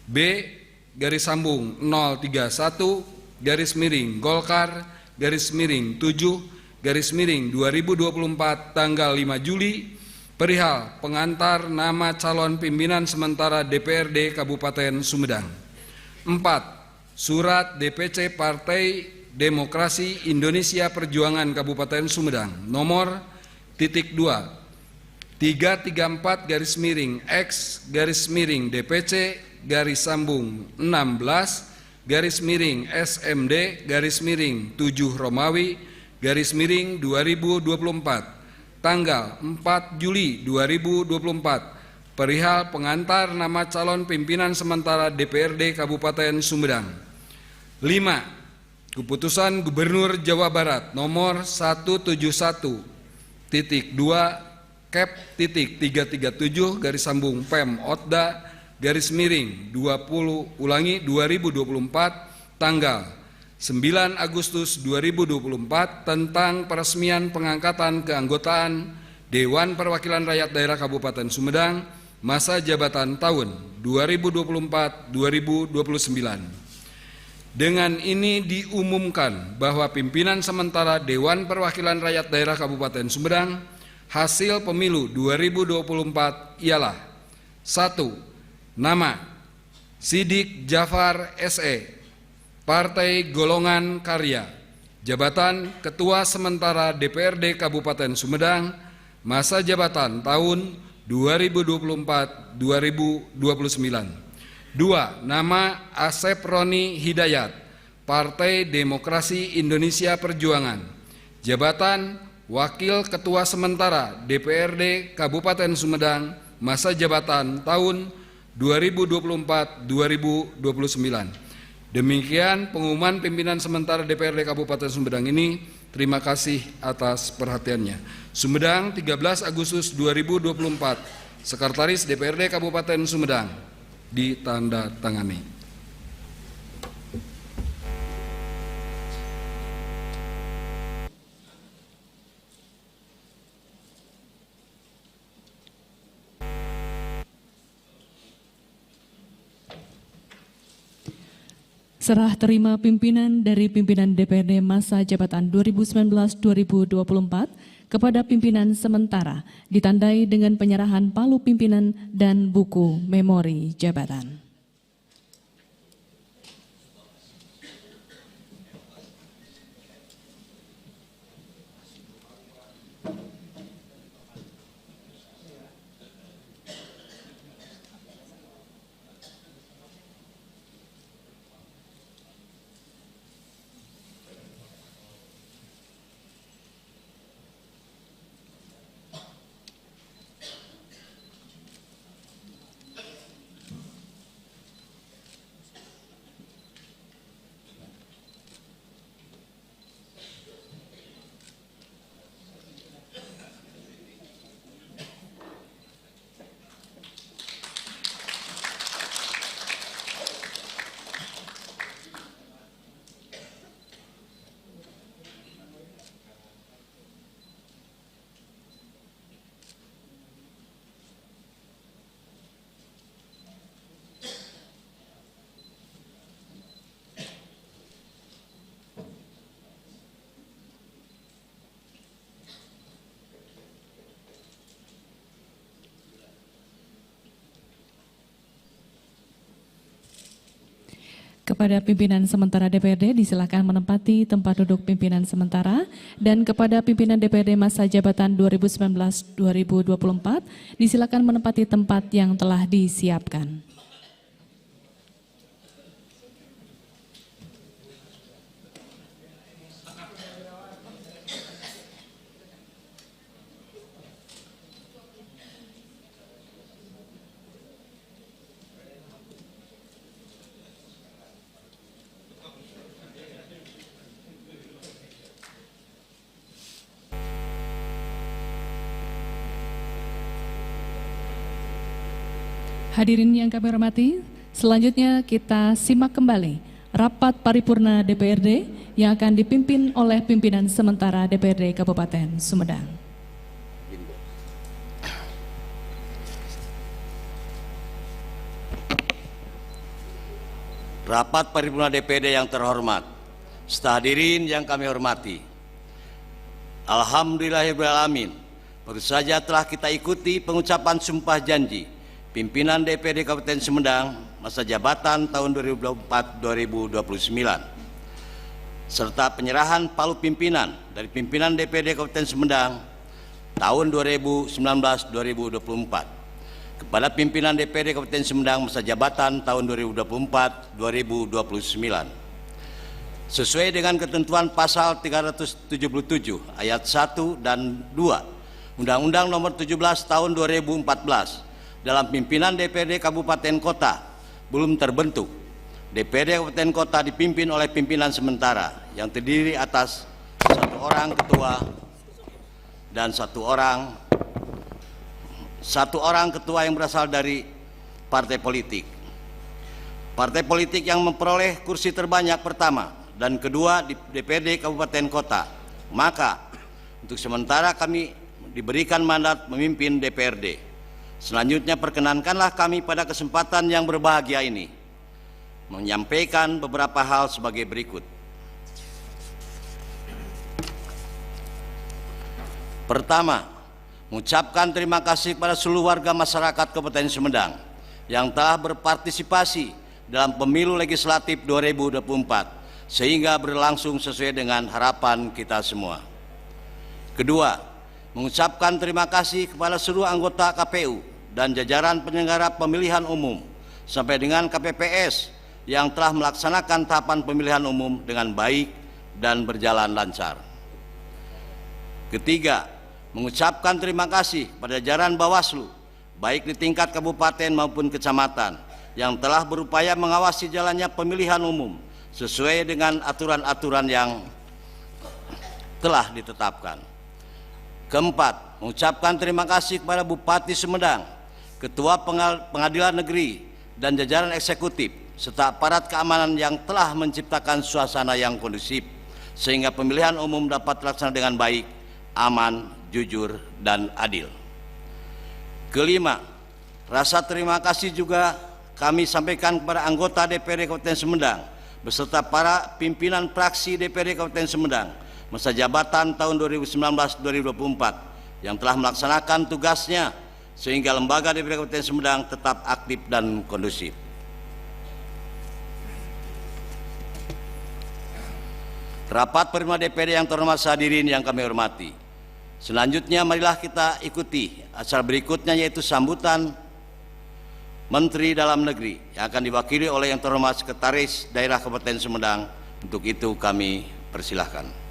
B/Golkar-7/2024 tanggal 5 Juli perihal pengantar nama calon pimpinan sementara DPRD Kabupaten Sumedang. 4. Surat DPC Partai Demokrasi Indonesia Perjuangan Kabupaten Sumedang nomor X/DPC-SMD-7-7/2024 tanggal 4 Juli 2024 perihal pengantar nama calon pimpinan sementara DPRD Kabupaten Sumedang. 5. Keputusan Gubernur Jawa Barat nomor 171-Kep.337 Otda _2024 tanggal 9 Agustus 2024 tentang peresmian pengangkatan keanggotaan Dewan Perwakilan Rakyat Daerah Kabupaten Sumedang masa jabatan tahun 2024-2029. Dengan ini diumumkan bahwa pimpinan sementara Dewan Perwakilan Rakyat Daerah Kabupaten Sumedang hasil pemilu 2024 ialah 1. Nama Sidik Jafar SE, Partai Golongan Karya, jabatan Ketua Sementara DPRD Kabupaten Sumedang, masa jabatan tahun 2024-2029. 2. Nama Asep Roni Hidayat, Partai Demokrasi Indonesia Perjuangan, jabatan Wakil Ketua Sementara DPRD Kabupaten Sumedang, masa jabatan tahun 2024-2029. Demikian pengumuman pimpinan sementara DPRD Kabupaten Sumedang ini. Terima kasih atas perhatiannya. Sumedang, 13 Agustus 2024. Sekretaris DPRD Kabupaten Sumedang. Ditandatangani. Serah terima pimpinan dari pimpinan DPRD masa jabatan 2019-2024 kepada pimpinan sementara ditandai dengan penyerahan palu pimpinan dan buku memori jabatan. Kepada pimpinan sementara DPRD disilakan menempati tempat duduk pimpinan sementara, dan kepada pimpinan DPRD masa jabatan 2019-2024 disilakan menempati tempat yang telah disiapkan. Hadirin yang kami hormati, selanjutnya kita simak kembali rapat paripurna DPRD yang akan dipimpin oleh pimpinan sementara DPRD Kabupaten Sumedang. Rapat paripurna DPRD yang terhormat, serta hadirin yang kami hormati. Alhamdulillahirrahmanirrahim, baru saja telah kita ikuti pengucapan sumpah janji pimpinan DPRD Kabupaten Sumedang masa jabatan tahun 2024-2029 serta penyerahan palu pimpinan dari pimpinan DPRD Kabupaten Sumedang tahun 2019-2024 kepada pimpinan DPRD Kabupaten Sumedang masa jabatan tahun 2024-2029 sesuai dengan ketentuan pasal 377 ayat 1 dan 2 Undang-Undang Nomor 17 Tahun 2014 dalam pimpinan DPRD Kabupaten Kota belum terbentuk. DPRD Kabupaten Kota dipimpin oleh pimpinan sementara yang terdiri atas satu orang ketua dan satu orang ketua yang berasal dari partai politik. Partai politik yang memperoleh kursi terbanyak pertama dan kedua di DPRD Kabupaten Kota. Maka untuk sementara kami diberikan mandat memimpin DPRD. Selanjutnya perkenankanlah kami pada kesempatan yang berbahagia ini menyampaikan beberapa hal sebagai berikut. Pertama, mengucapkan terima kasih kepada seluruh warga masyarakat Kabupaten Sumedang yang telah berpartisipasi dalam pemilu legislatif 2024 sehingga berlangsung sesuai dengan harapan kita semua. Kedua, mengucapkan terima kasih kepada seluruh anggota KPU dan jajaran penyelenggara pemilihan umum sampai dengan KPPS yang telah melaksanakan tahapan pemilihan umum dengan baik dan berjalan lancar. Ketiga, mengucapkan terima kasih pada jajaran Bawaslu baik di tingkat kabupaten maupun kecamatan yang telah berupaya mengawasi jalannya pemilihan umum sesuai dengan aturan-aturan yang telah ditetapkan. Keempat, mengucapkan terima kasih kepada Bupati Sumedang, Ketua Pengadilan Negeri dan jajaran eksekutif serta aparat keamanan yang telah menciptakan suasana yang kondusif sehingga pemilihan umum dapat terlaksana dengan baik, aman, jujur, dan adil. Kelima, rasa terima kasih juga kami sampaikan kepada anggota DPRD Kabupaten Sumedang beserta para pimpinan fraksi DPRD Kabupaten Sumedang masa jabatan tahun 2019-2024 yang telah melaksanakan tugasnya sehingga lembaga DPRD Kabupaten Sumedang tetap aktif dan kondusif. Rapat paripurna DPRD yang terhormat hadirin yang kami hormati. Selanjutnya marilah kita ikuti acara berikutnya yaitu sambutan Menteri Dalam Negeri yang akan diwakili oleh yang terhormat Sekretaris Daerah Kabupaten Sumedang. Untuk itu kami persilahkan.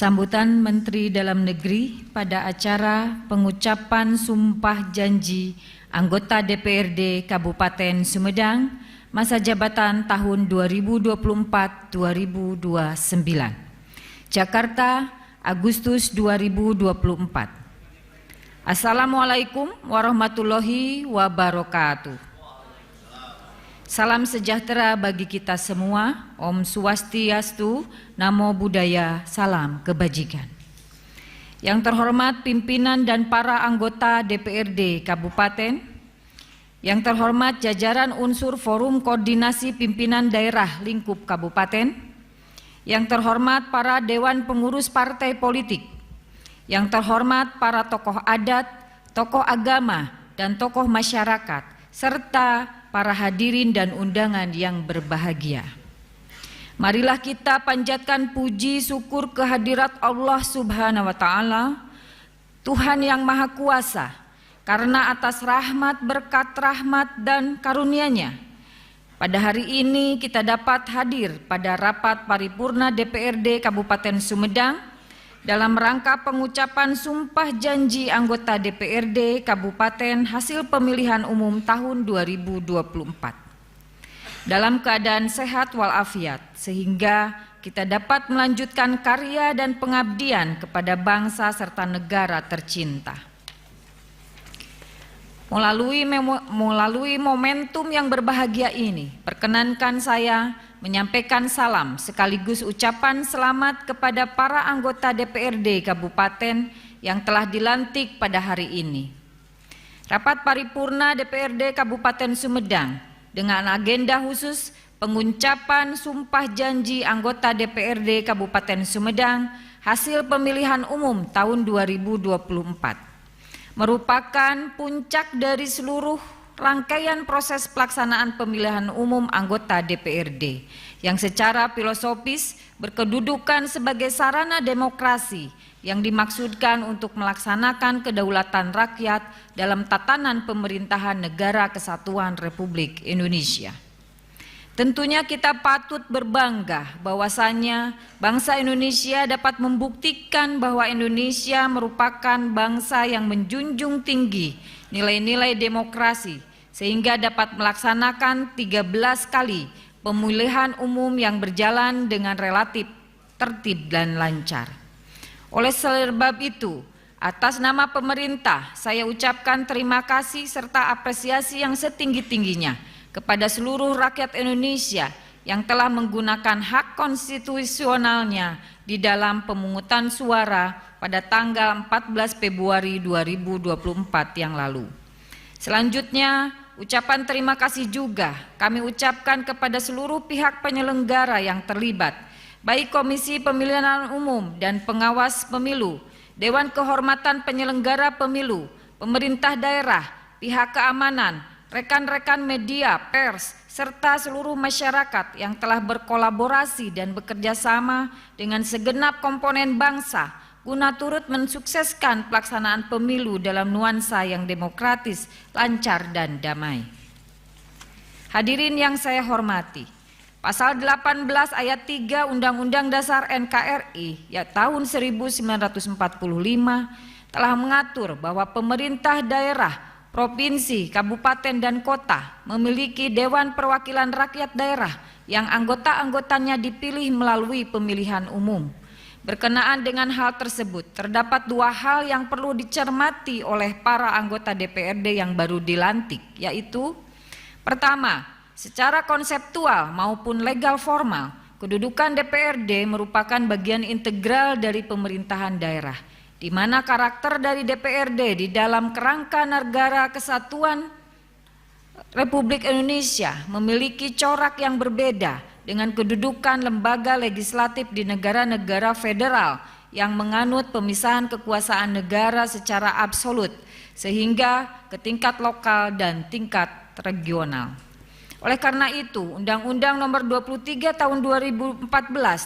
Sambutan Menteri Dalam Negeri pada acara pengucapan sumpah janji anggota DPRD Kabupaten Sumedang masa jabatan tahun 2024-2029. Jakarta, Agustus 2024. Assalamualaikum warahmatullahi wabarakatuh. Salam sejahtera bagi kita semua. Om Swastiastu, Namo Buddhaya, salam kebajikan. Yang terhormat pimpinan dan para anggota DPRD Kabupaten, yang terhormat jajaran unsur Forum Koordinasi Pimpinan Daerah Lingkup Kabupaten, yang terhormat para Dewan Pengurus Partai Politik, yang terhormat para tokoh adat, tokoh agama, dan tokoh masyarakat, serta para hadirin dan undangan yang berbahagia. Marilah kita panjatkan puji syukur kehadirat Allah Subhanahu wa Ta'ala, Tuhan yang Maha Kuasa, karena atas rahmat, berkat rahmat dan karunia-Nya, pada hari ini kita dapat hadir pada rapat paripurna DPRD Kabupaten Sumedang dalam rangka pengucapan sumpah janji anggota DPRD Kabupaten hasil pemilihan umum tahun 2024. Dalam keadaan sehat walafiat, sehingga kita dapat melanjutkan karya dan pengabdian kepada bangsa serta negara tercinta. Melalui momentum yang berbahagia ini, perkenankan saya menyampaikan salam sekaligus ucapan selamat kepada para anggota DPRD Kabupaten yang telah dilantik pada hari ini. Rapat paripurna DPRD Kabupaten Sumedang dengan agenda khusus pengucapan sumpah janji anggota DPRD Kabupaten Sumedang hasil pemilihan umum tahun 2024 merupakan puncak dari seluruh rangkaian proses pelaksanaan pemilihan umum anggota DPRD yang secara filosofis berkedudukan sebagai sarana demokrasi yang dimaksudkan untuk melaksanakan kedaulatan rakyat dalam tatanan pemerintahan Negara Kesatuan Republik Indonesia. Tentunya kita patut berbangga bahwasannya bangsa Indonesia dapat membuktikan bahwa Indonesia merupakan bangsa yang menjunjung tinggi nilai-nilai demokrasi, sehingga dapat melaksanakan 13 kali pemilihan umum yang berjalan dengan relatif tertib dan lancar. Oleh sebab itu, atas nama pemerintah, saya ucapkan terima kasih serta apresiasi yang setinggi-tingginya kepada seluruh rakyat Indonesia yang telah menggunakan hak konstitusionalnya di dalam pemungutan suara pada tanggal 14 Februari 2024 yang lalu. Selanjutnya, ucapan terima kasih juga kami ucapkan kepada seluruh pihak penyelenggara yang terlibat, baik Komisi Pemilihan Umum dan Pengawas Pemilu, Dewan Kehormatan Penyelenggara Pemilu, pemerintah daerah, pihak keamanan, rekan-rekan media, pers, serta seluruh masyarakat yang telah berkolaborasi dan bekerja sama dengan segenap komponen bangsa guna turut mensukseskan pelaksanaan pemilu dalam nuansa yang demokratis, lancar, dan damai. Hadirin yang saya hormati, Pasal 18 ayat 3 Undang-Undang Dasar NKRI ya tahun 1945 telah mengatur bahwa pemerintah daerah, provinsi, kabupaten, dan kota memiliki Dewan Perwakilan Rakyat Daerah yang anggota-anggotanya dipilih melalui pemilihan umum. Berkenaan dengan hal tersebut, terdapat dua hal yang perlu dicermati oleh para anggota DPRD yang baru dilantik, yaitu pertama, secara konseptual maupun legal formal, kedudukan DPRD merupakan bagian integral dari pemerintahan daerah, di mana karakter dari DPRD di dalam kerangka Negara Kesatuan Republik Indonesia memiliki corak yang berbeda dengan kedudukan lembaga legislatif di negara-negara federal yang menganut pemisahan kekuasaan negara secara absolut sehingga ke tingkat lokal dan tingkat regional. Oleh karena itu, Undang-Undang Nomor 23 Tahun 2014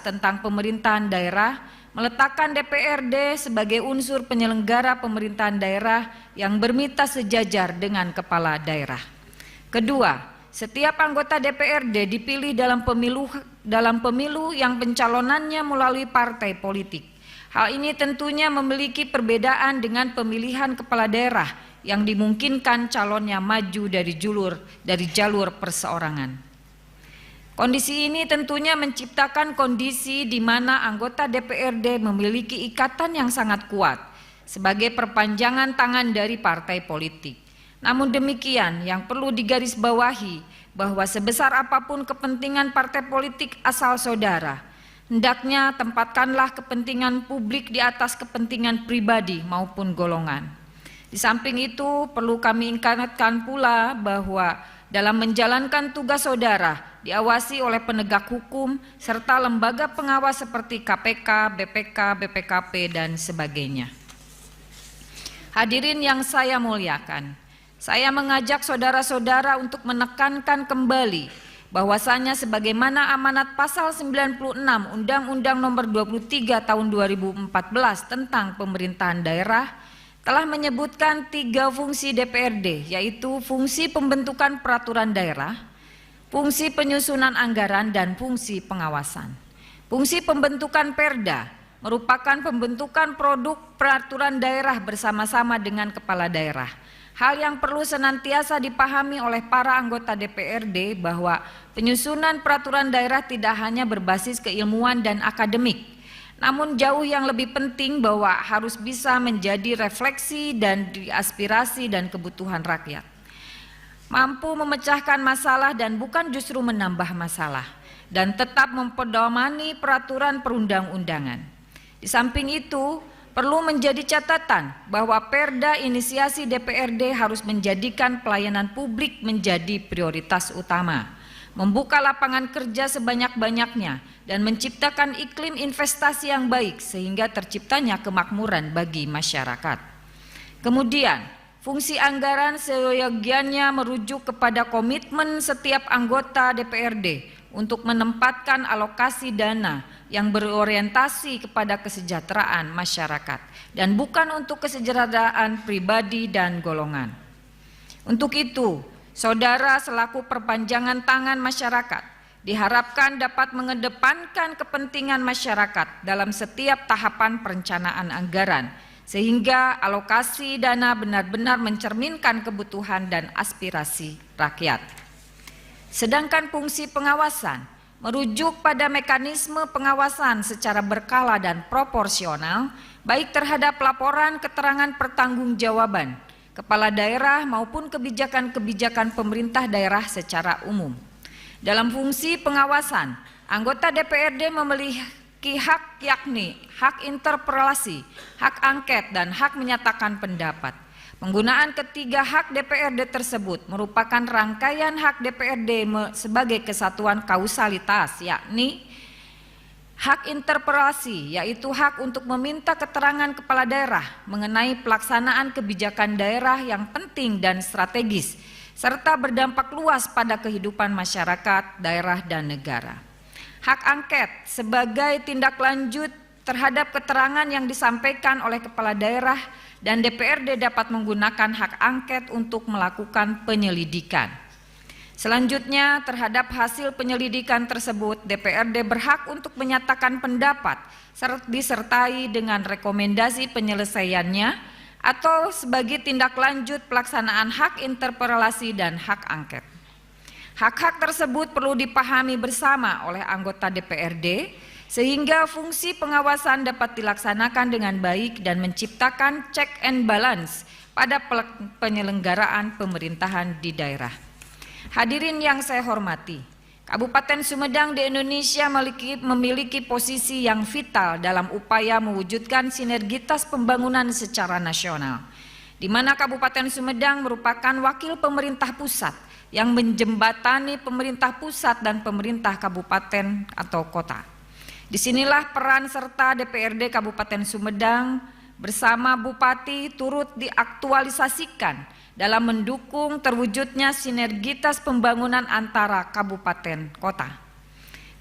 tentang Pemerintahan Daerah meletakkan DPRD sebagai unsur penyelenggara pemerintahan daerah yang bermitra sejajar dengan kepala daerah. Kedua, setiap anggota DPRD dipilih dalam pemilu yang pencalonannya melalui partai politik. Hal ini tentunya memiliki perbedaan dengan pemilihan kepala daerah yang dimungkinkan calonnya maju dari jalur perseorangan. Kondisi ini tentunya menciptakan kondisi di mana anggota DPRD memiliki ikatan yang sangat kuat sebagai perpanjangan tangan dari partai politik. Namun demikian, yang perlu digarisbawahi bahwa sebesar apapun kepentingan partai politik asal saudara, hendaknya tempatkanlah kepentingan publik di atas kepentingan pribadi maupun golongan. Di samping itu, perlu kami ingatkan pula bahwa dalam menjalankan tugas saudara diawasi oleh penegak hukum serta lembaga pengawas seperti KPK, BPK, BPKP, dan sebagainya. Hadirin yang saya muliakan, saya mengajak saudara-saudara untuk menekankan kembali bahwasanya sebagaimana amanat pasal 96 Undang-Undang Nomor 23 Tahun 2014 tentang pemerintahan daerah telah menyebutkan 3 fungsi DPRD, yaitu fungsi pembentukan peraturan daerah, fungsi penyusunan anggaran, dan fungsi pengawasan. Fungsi pembentukan Perda merupakan pembentukan produk peraturan daerah bersama-sama dengan kepala daerah. Hal yang perlu senantiasa dipahami oleh para anggota DPRD bahwa penyusunan peraturan daerah tidak hanya berbasis keilmuan dan akademik, namun jauh yang lebih penting bahwa harus bisa menjadi refleksi dan aspirasi dan kebutuhan rakyat. Mampu memecahkan masalah dan bukan justru menambah masalah, dan tetap mempedomani peraturan perundang-undangan. Di samping itu, perlu menjadi catatan bahwa Perda inisiasi DPRD harus menjadikan pelayanan publik menjadi prioritas utama, membuka lapangan kerja sebanyak-banyaknya, dan menciptakan iklim investasi yang baik sehingga terciptanya kemakmuran bagi masyarakat. Kemudian, fungsi anggaran seyogianya merujuk kepada komitmen setiap anggota DPRD untuk menempatkan alokasi dana yang berorientasi kepada kesejahteraan masyarakat dan bukan untuk kesejahteraan pribadi dan golongan. Untuk itu, saudara selaku perpanjangan tangan masyarakat diharapkan dapat mengedepankan kepentingan masyarakat dalam setiap tahapan perencanaan anggaran sehingga alokasi dana benar-benar mencerminkan kebutuhan dan aspirasi rakyat. Sedangkan fungsi pengawasan merujuk pada mekanisme pengawasan secara berkala dan proporsional baik terhadap laporan keterangan pertanggungjawaban kepala daerah maupun kebijakan-kebijakan pemerintah daerah secara umum. Dalam fungsi pengawasan, anggota DPRD memiliki hak yakni hak interpelasi, hak angket, dan hak menyatakan pendapat. Penggunaan ketiga hak DPRD tersebut merupakan rangkaian hak DPRD sebagai kesatuan kausalitas, yakni hak interpelasi, yaitu hak untuk meminta keterangan kepala daerah mengenai pelaksanaan kebijakan daerah yang penting dan strategis, serta berdampak luas pada kehidupan masyarakat, daerah, dan negara. Hak angket sebagai tindak lanjut terhadap keterangan yang disampaikan oleh kepala daerah, dan DPRD dapat menggunakan hak angket untuk melakukan penyelidikan. Selanjutnya, terhadap hasil penyelidikan tersebut, DPRD berhak untuk menyatakan pendapat disertai dengan rekomendasi penyelesaiannya atau sebagai tindak lanjut pelaksanaan hak interpelasi dan hak angket. Hak-hak tersebut perlu dipahami bersama oleh anggota DPRD sehingga fungsi pengawasan dapat dilaksanakan dengan baik dan menciptakan check and balance pada penyelenggaraan pemerintahan di daerah. Hadirin yang saya hormati, Kabupaten Sumedang di Indonesia memiliki posisi yang vital dalam upaya mewujudkan sinergitas pembangunan secara nasional, di mana Kabupaten Sumedang merupakan wakil pemerintah pusat yang menjembatani pemerintah pusat dan pemerintah kabupaten atau kota. Disinilah peran serta DPRD Kabupaten Sumedang bersama Bupati turut diaktualisasikan dalam mendukung terwujudnya sinergitas pembangunan antara kabupaten kota.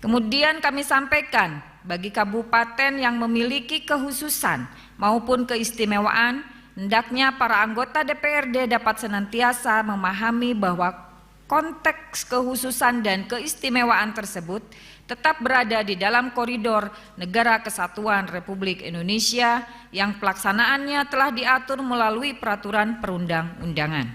Kemudian kami sampaikan bagi kabupaten yang memiliki kekhususan maupun keistimewaan, hendaknya para anggota DPRD dapat senantiasa memahami bahwa konteks kekhususan dan keistimewaan tersebut tetap berada di dalam koridor Negara Kesatuan Republik Indonesia yang pelaksanaannya telah diatur melalui peraturan perundang-undangan.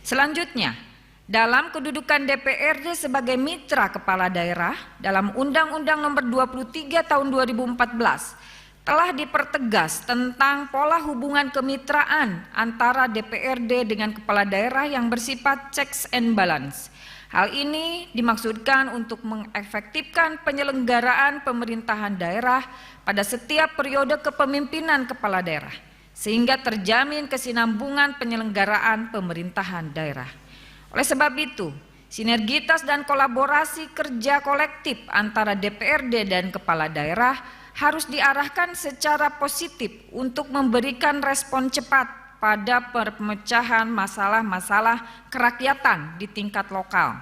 Selanjutnya, dalam kedudukan DPRD sebagai mitra kepala daerah dalam Undang-Undang Nomor 23 Tahun 2014 telah dipertegas tentang pola hubungan kemitraan antara DPRD dengan kepala daerah yang bersifat checks and balance. Hal ini dimaksudkan untuk mengefektifkan penyelenggaraan pemerintahan daerah pada setiap periode kepemimpinan kepala daerah, sehingga terjamin kesinambungan penyelenggaraan pemerintahan daerah. Oleh sebab itu, sinergitas dan kolaborasi kerja kolektif antara DPRD dan kepala daerah harus diarahkan secara positif untuk memberikan respon cepat pada pemecahan masalah-masalah kerakyatan di tingkat lokal,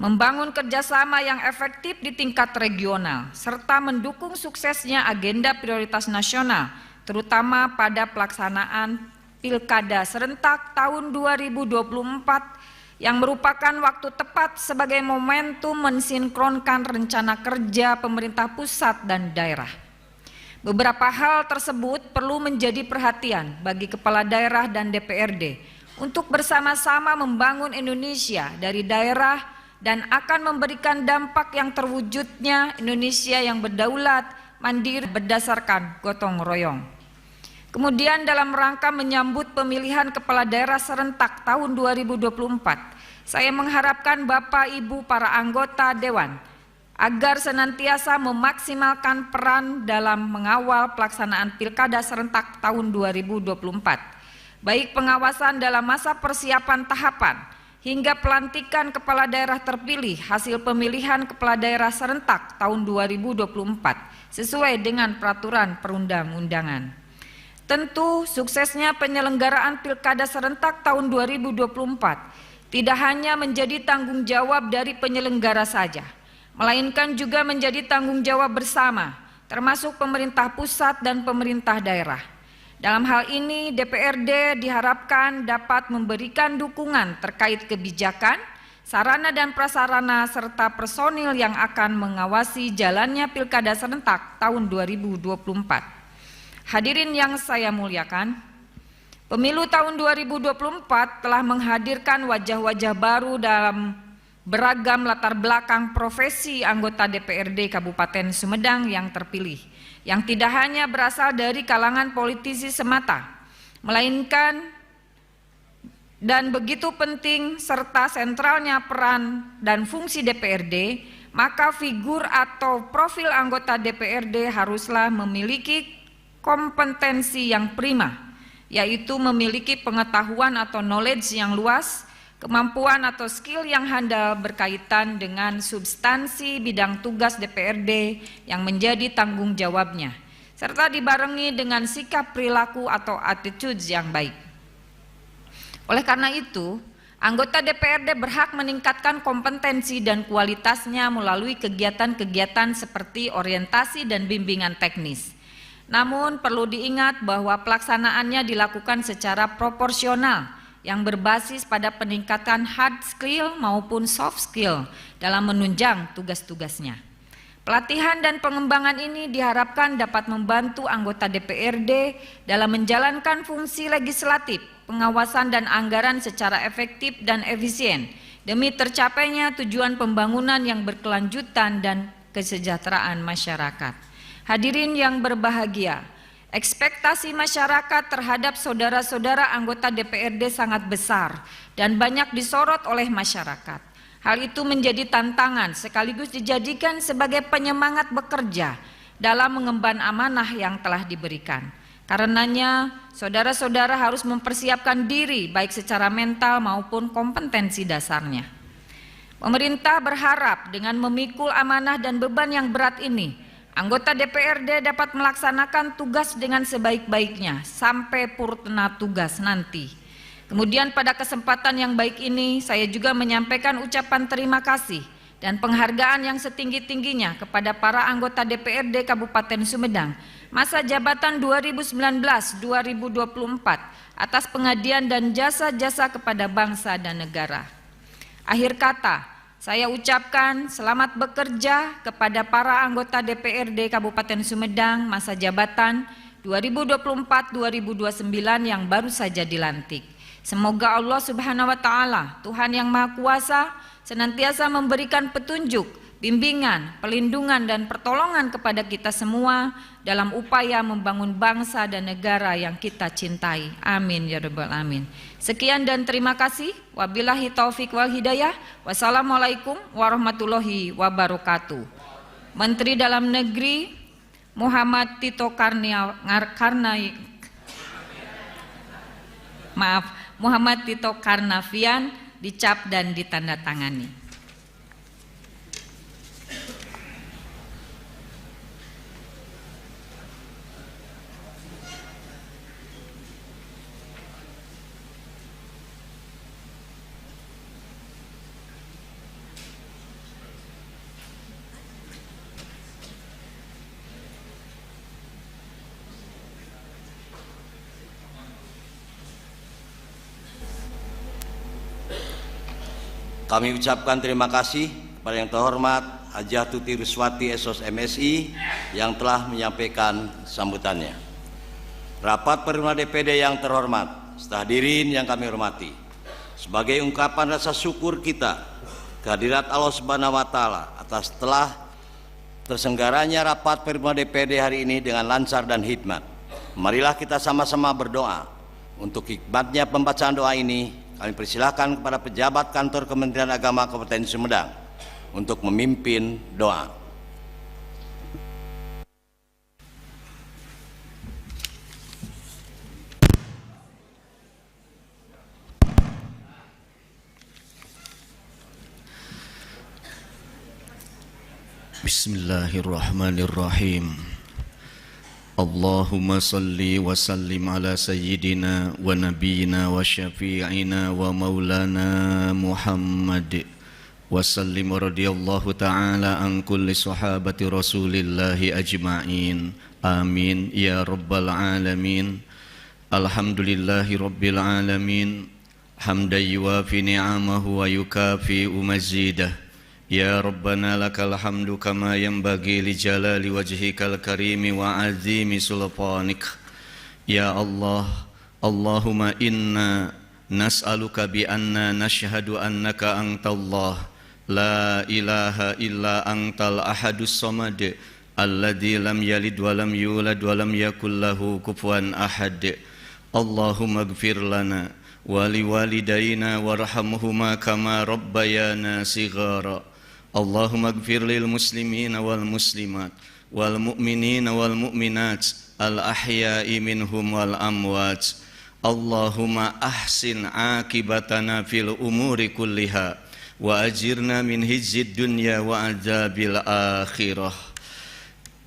membangun kerjasama yang efektif di tingkat regional, serta mendukung suksesnya agenda prioritas nasional, terutama pada pelaksanaan Pilkada serentak tahun 2024 yang merupakan waktu tepat sebagai momentum mensinkronkan rencana kerja pemerintah pusat dan daerah. Beberapa hal tersebut perlu menjadi perhatian bagi kepala daerah dan DPRD untuk bersama-sama membangun Indonesia dari daerah dan akan memberikan dampak yang terwujudnya Indonesia yang berdaulat, mandiri berdasarkan gotong royong. Kemudian dalam rangka menyambut pemilihan kepala daerah serentak tahun 2024, saya mengharapkan Bapak Ibu para anggota Dewan agar senantiasa memaksimalkan peran dalam mengawal pelaksanaan Pilkada serentak tahun 2024, baik pengawasan dalam masa persiapan tahapan hingga pelantikan kepala daerah terpilih hasil pemilihan kepala daerah serentak tahun 2024 sesuai dengan peraturan perundang-undangan. Tentu suksesnya penyelenggaraan Pilkada serentak tahun 2024 tidak hanya menjadi tanggung jawab dari penyelenggara saja, melainkan juga menjadi tanggung jawab bersama, termasuk pemerintah pusat dan pemerintah daerah. Dalam hal ini DPRD diharapkan dapat memberikan dukungan terkait kebijakan, sarana dan prasarana serta personil yang akan mengawasi jalannya Pilkada serentak tahun 2024. Hadirin yang saya muliakan, pemilu tahun 2024 telah menghadirkan wajah-wajah baru dalam beragam latar belakang profesi anggota DPRD Kabupaten Sumedang yang terpilih, yang tidak hanya berasal dari kalangan politisi semata, melainkan dan begitu penting serta sentralnya peran dan fungsi DPRD, maka figur atau profil anggota DPRD haruslah memiliki kompetensi yang prima, yaitu memiliki pengetahuan atau knowledge yang luas, kemampuan atau skill yang handal berkaitan dengan substansi bidang tugas DPRD yang menjadi tanggung jawabnya, serta dibarengi dengan sikap perilaku atau attitude yang baik. Oleh karena itu, anggota DPRD berhak meningkatkan kompetensi dan kualitasnya melalui kegiatan-kegiatan seperti orientasi dan bimbingan teknis. Namun perlu diingat bahwa pelaksanaannya dilakukan secara proporsional yang berbasis pada peningkatan hard skill maupun soft skill dalam menunjang tugas-tugasnya. Pelatihan dan pengembangan ini diharapkan dapat membantu anggota DPRD dalam menjalankan fungsi legislatif, pengawasan dan anggaran secara efektif dan efisien demi tercapainya tujuan pembangunan yang berkelanjutan dan kesejahteraan masyarakat. Hadirin yang berbahagia, ekspektasi masyarakat terhadap saudara-saudara anggota DPRD sangat besar dan banyak disorot oleh masyarakat. Hal itu menjadi tantangan sekaligus dijadikan sebagai penyemangat bekerja dalam mengemban amanah yang telah diberikan. Karenanya, saudara-saudara harus mempersiapkan diri baik secara mental maupun kompetensi dasarnya. Pemerintah berharap dengan memikul amanah dan beban yang berat ini, anggota DPRD dapat melaksanakan tugas dengan sebaik-baiknya sampai purna tugas nanti. Kemudian pada kesempatan yang baik ini saya juga menyampaikan ucapan terima kasih dan penghargaan yang setinggi-tingginya kepada para anggota DPRD Kabupaten Sumedang masa jabatan 2019-2024 atas pengabdian dan jasa-jasa kepada bangsa dan negara. Akhir kata, saya ucapkan selamat bekerja kepada para anggota DPRD Kabupaten Sumedang masa jabatan 2024-2029 yang baru saja dilantik. Semoga Allah Subhanahu wa Ta'ala, Tuhan yang Maha Kuasa, senantiasa memberikan petunjuk, bimbingan, pelindungan, dan pertolongan kepada kita semua dalam upaya membangun bangsa dan negara yang kita cintai. Amin ya rabbal alamin. Sekian dan terima kasih. Wabillahi taufik wal hidayah. Wassalamualaikum warahmatullahi wabarakatuh. Menteri Dalam Negeri Muhammad Tito Karnavian dicap dan ditandatangani. Kami ucapkan terima kasih kepada yang terhormat Hajah Tuti Ruswati SOS MSI yang telah menyampaikan sambutannya. Rapat Paripurna DPD yang terhormat, serta hadirin yang kami hormati, sebagai ungkapan rasa syukur kita kehadirat Allah Subhanahu wa Ta'ala atas telah terselenggaranya rapat Paripurna DPD hari ini dengan lancar dan hikmat. Marilah kita sama-sama berdoa. Untuk hikmatnya pembacaan doa ini, kami persilahkan kepada pejabat kantor Kementerian Agama Kabupaten Sumedang untuk memimpin doa. Bismillahirrahmanirrahim. Allahumma salli wa sallim ala sayyidina wa nabiyina wa syafi'ina wa maulana Muhammad wa sallim radiyallahu ta'ala an kulli sahabati rasulillahi ajma'in. Amin ya rabbal alamin. Alhamdulillahi rabbil alamin. Hamdan yuwafi ni'amahu wa yukafi mazidah. Ya Rabbana lakal hamdu kama yanbaghi li jalali wajhikal karimi wa azimi sultanik. Ya Allah, Allahumma inna nas'aluka bi anna nashhadu annaka antallah la ilaha illa antal ahadus samad alladzi lam yalid wa lam yulad wa lam yakul lahu kufuwan ahad. Allahumma ighfir lana wa liwalidayna warhamhuma kama rabbayana shighara. Allahumma ighfir lil muslimina wal muslimat wal mu'minina wal mu'minat al ahya'i minhum wal amwat. Allahumma ahsin akibatana fil umuri kulliha wa ajirna min hizzid dunya wa adzabil akhirah.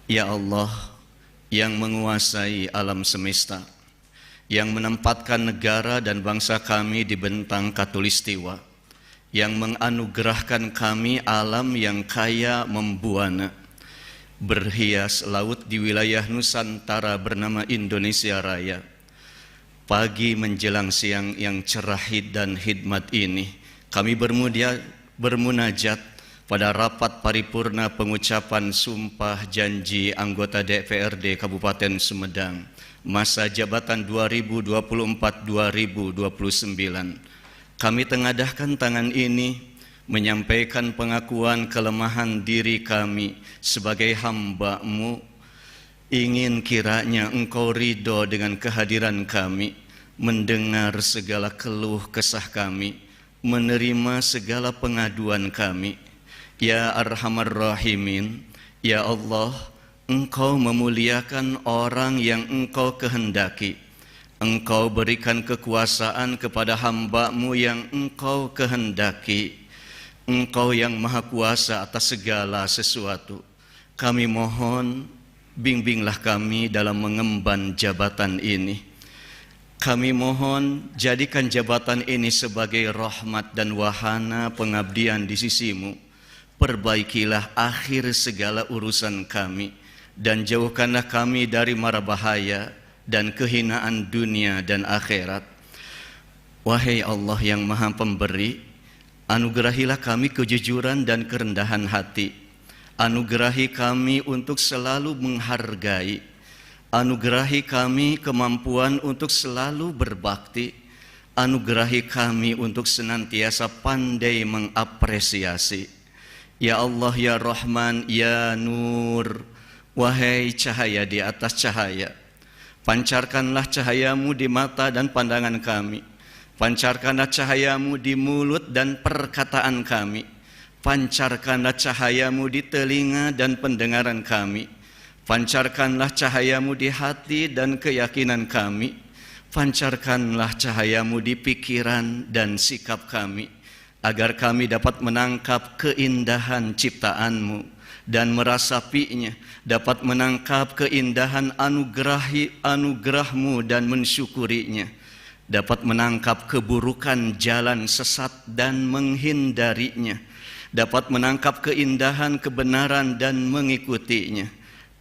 Ya Allah yang menguasai alam semesta, yang menempatkan negara dan bangsa kami di bentang khatulistiwa, yang menganugerahkan kami alam yang kaya membuana, berhias laut di wilayah Nusantara bernama Indonesia Raya. Pagi menjelang siang yang cerah dan hikmat ini, kami bermunajat pada rapat paripurna pengucapan sumpah janji anggota DPRD Kabupaten Sumedang masa jabatan 2024-2029. Kami tengadahkan tangan ini menyampaikan pengakuan kelemahan diri kami sebagai hamba-Mu. Ingin kiranya Engkau ridho dengan kehadiran kami, mendengar segala keluh kesah kami, menerima segala pengaduan kami. Ya Arhamar Rahimin, Ya Allah, Engkau memuliakan orang yang Engkau kehendaki. Engkau berikan kekuasaan kepada hamba-Mu yang Engkau kehendaki. Engkau yang maha kuasa atas segala sesuatu. Kami mohon, bimbinglah kami dalam mengemban jabatan ini. Kami mohon, jadikan jabatan ini sebagai rahmat dan wahana pengabdian di sisi-Mu. Perbaikilah akhir segala urusan kami, dan jauhkanlah kami dari mara bahaya dan kehinaan dunia dan akhirat. Wahai Allah yang maha pemberi, anugerahilah kami kejujuran dan kerendahan hati. Anugerahi kami untuk selalu menghargai. Anugerahi kami kemampuan untuk selalu berbakti. Anugerahi kami untuk senantiasa pandai mengapresiasi. Ya Allah, ya Rahman, ya Nur. Wahai cahaya di atas cahaya, pancarkanlah cahayamu di mata dan pandangan kami. Pancarkanlah cahayamu di mulut dan perkataan kami. Pancarkanlah cahayamu di telinga dan pendengaran kami. Pancarkanlah cahayamu di hati dan keyakinan kami. Pancarkanlah cahayamu di pikiran dan sikap kami, agar kami dapat menangkap keindahan ciptaanmu dan merasapinya, dapat menangkap keindahan anugerahmu dan mensyukurinya, dapat menangkap keburukan jalan sesat dan menghindarinya, dapat menangkap keindahan kebenaran dan mengikutinya,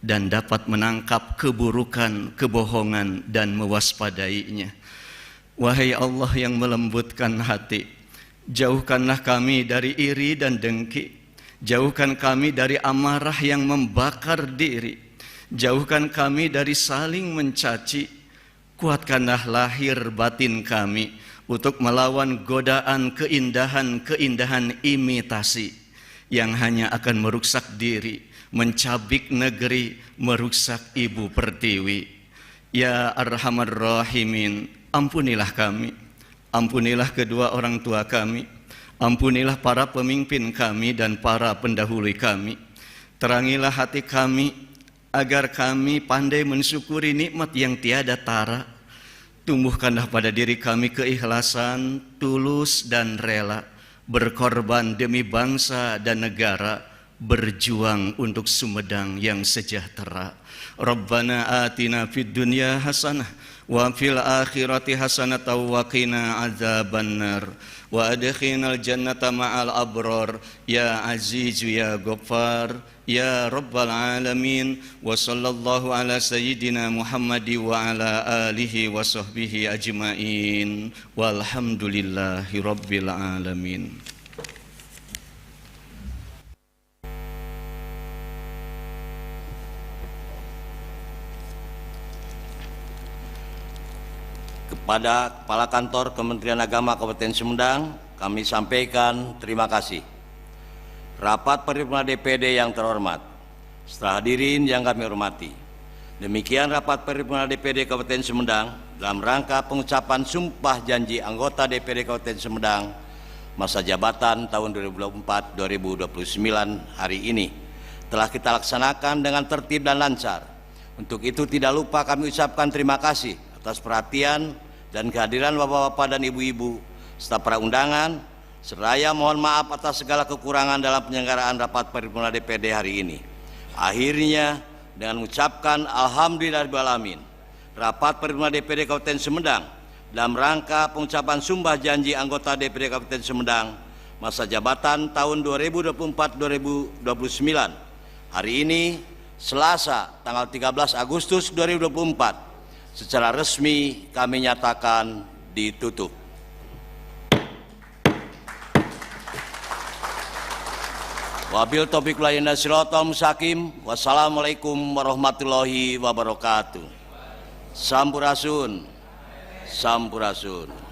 dan dapat menangkap keburukan, kebohongan dan mewaspadainya. Wahai Allah yang melembutkan hati, jauhkanlah kami dari iri dan dengki. Jauhkan kami dari amarah yang membakar diri. Jauhkan kami dari saling mencaci. Kuatkanlah lahir batin kami untuk melawan godaan keindahan-keindahan imitasi yang hanya akan merusak diri, mencabik negeri, merusak ibu pertiwi. Ya Arhamar Rahimin, ampunilah kami. Ampunilah kedua orang tua kami. Ampunilah para pemimpin kami dan para pendahulu kami. Terangilah hati kami agar kami pandai mensyukuri nikmat yang tiada tara. Tumbuhkanlah pada diri kami keikhlasan, tulus dan rela, berkorban demi bangsa dan negara, berjuang untuk Sumedang yang sejahtera. Rabbana atina fid dunya hasanah wa fil akhirati hasanah wa qina adzabannar. Wa adkhilnal jannata ma'al abrar ya azizu ya ghaffar ya rabbal alamin. Wa sallallahu ala sayyidina Muhammadi wa ala alihi wa sahbihi ajmain walhamdulillahi rabbil alamin. Kepada Kepala Kantor Kementerian Agama Kabupaten Sumedang, kami sampaikan terima kasih. Rapat Paripurna DPD yang terhormat, setelah hadirin yang kami hormati, demikian rapat Paripurna DPD Kabupaten Sumedang dalam rangka pengucapan sumpah janji anggota DPD Kabupaten Sumedang masa jabatan tahun 2024-2029 hari ini telah kita laksanakan dengan tertib dan lancar. Untuk itu tidak lupa kami ucapkan terima kasih atas perhatian dan kehadiran bapak-bapak dan ibu-ibu serta para undangan, seraya mohon maaf atas segala kekurangan dalam penyelenggaraan rapat paripurna DPD hari ini. Akhirnya dengan mengucapkan alhamdulillahirabbil alamin, rapat paripurna DPD Kabupaten Sumedang dalam rangka pengucapan sumpah janji anggota DPD Kabupaten Sumedang masa jabatan tahun 2024-2029 hari ini Selasa tanggal 13 Agustus 2024 secara resmi kami nyatakan ditutup. Wabil taufiq wal hidayah shiratal mustaqim. Wassalamualaikum warahmatullahi wabarakatuh. Sampurasun. Sampurasun.